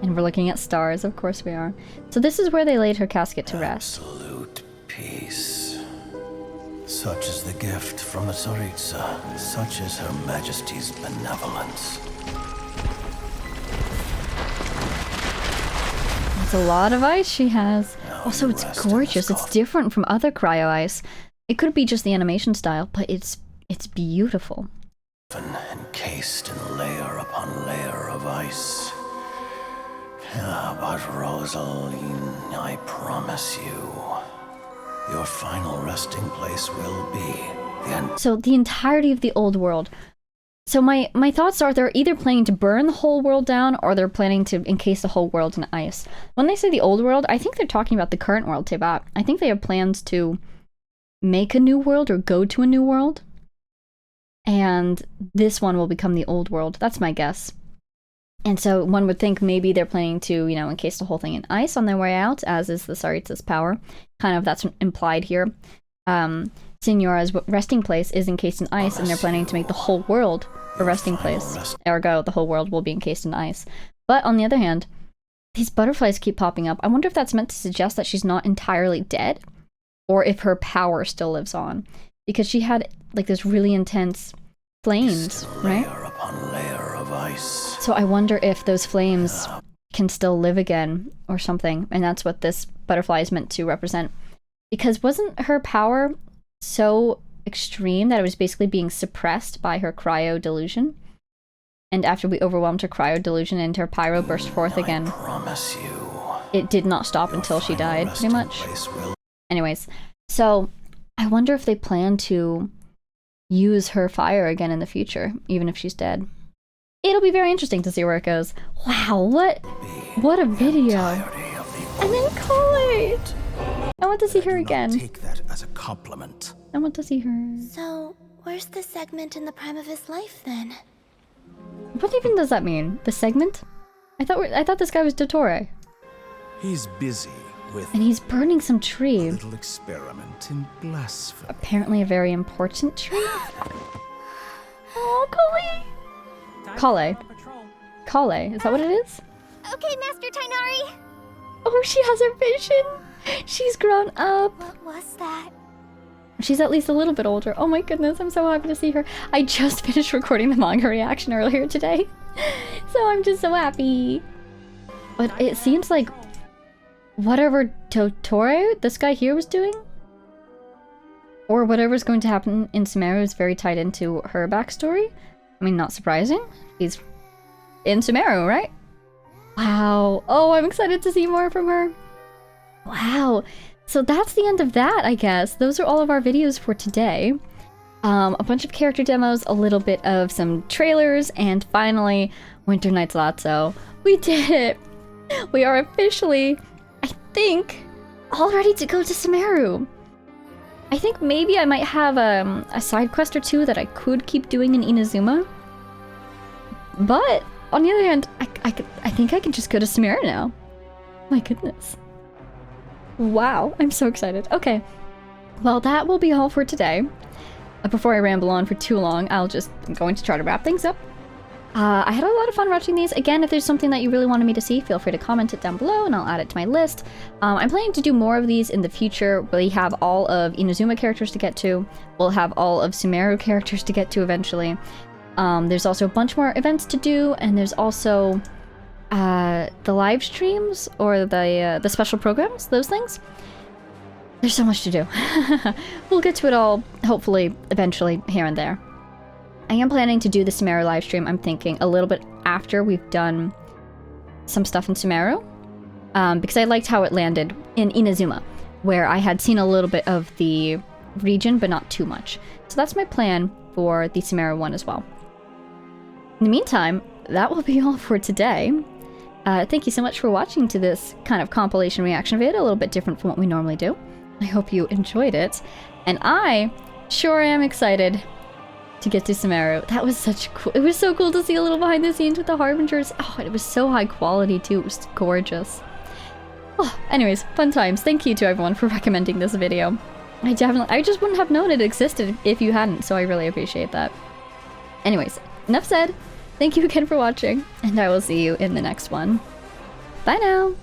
And we're looking at stars, of course we are. So this is where they laid her casket to rest. Absolute peace. Such is the gift from the Tsaritsa. Such is Her Majesty's benevolence. That's a lot of ice she has. Also, it's gorgeous. It's different from other cryo ice. It could be just the animation style, but it's beautiful. Encased in layer upon layer of ice. Ah, but Rosaline, I promise you, your final resting place will be So the entirety of the old world. So my thoughts are they're either planning to burn the whole world down or they're planning to encase the whole world in ice. When they say the old world, I think they're talking about the current world, Tebat. I think they have plans to make a new world or go to a new world. And this one will become the old world. That's my guess. And so one would think maybe they're planning to, you know, encase the whole thing in ice on their way out, as is the Tsaritsa's power. Kind of that's implied here. Signora's resting place is encased in ice, and they're planning to make the whole world a resting place. Ergo, the whole world will be encased in ice. But on the other hand, these butterflies keep popping up. I wonder if that's meant to suggest that she's not entirely dead, or if her power still lives on. Because she had, like, this really intense flames, right? layer upon layer of ice. So I wonder if those flames can still live again or something, and that's what this butterfly is meant to represent. Because wasn't her power so extreme that it was basically being suppressed by her cryo delusion? And after we overwhelmed her cryo delusion and her pyro burst forth again, Promise you. it did not stop until she died, pretty much. Anyways, so I wonder if they plan to use her fire again in the future, even if she's dead. It'll be very interesting to see where it goes. Wow, what a video. And then Kale! I want to see her again. Take that as a compliment. I want to see her. So, where's the segment in the prime of his life then? What even does that mean? The segment? I thought this guy was Dottore. He's busy with And he's burning some tree. a little experiment in blasphemy. Apparently a very important tree. Oh, Kale! Kale, is that what it is? Okay, Master Tainari. Oh, she has her vision! She's grown up! What was that? She's at least a little bit older. Oh my goodness, I'm so happy to see her. I just finished recording the manga reaction earlier today. So I'm just so happy. But it seems like whatever Dottore, this guy here, was doing, or whatever's going to happen in Sumeru is very tied into her backstory. I mean, not surprising. He's in Sumeru, right? Wow. Oh, I'm excited to see more from her. Wow. So that's the end of that, I guess. Those are all of our videos for today. A bunch of character demos, a little bit of some trailers, and finally, Winter Nights Lazzo. We did it! We are officially, I think, all ready to go to Sumeru. I think maybe I might have a side quest or two that I could keep doing in Inazuma. But, on the other hand, I think I can just go to Sumeru now. My goodness. Wow, I'm so excited. Okay, well that will be all for today. Before I ramble on for too long, I'm going to try to wrap things up. I had a lot of fun watching these. Again, if there's something that you really wanted me to see, feel free to comment it down below and I'll add it to my list. I'm planning to do more of these in the future. We have all of Inazuma characters to get to. We'll have all of Sumeru characters to get to eventually. There's also a bunch more events to do, and there's also the live streams or the special programs, those things. There's so much to do. We'll get to it all, hopefully, eventually, here and there. I am planning to do the Sumeru live stream, I'm thinking, a little bit after we've done some stuff in Sumeru. Because I liked how it landed in Inazuma. where I had seen a little bit of the region, but not too much. So that's my plan for the Sumeru one as well. In the meantime, that will be all for today. Thank you so much for watching to this kind of compilation reaction video, a little bit different from what we normally do. I hope you enjoyed it, and I sure am excited to get to Sumeru. That was such cool. It was so cool to see a little behind the scenes with the Harbingers. Oh, and it was so high quality too. It was gorgeous. Oh, anyways, fun times. Thank you to everyone for recommending this video. I just wouldn't have known it existed if you hadn't, so I really appreciate that. Anyways, enough said. Thank you again for watching, and I will see you in the next one. Bye now!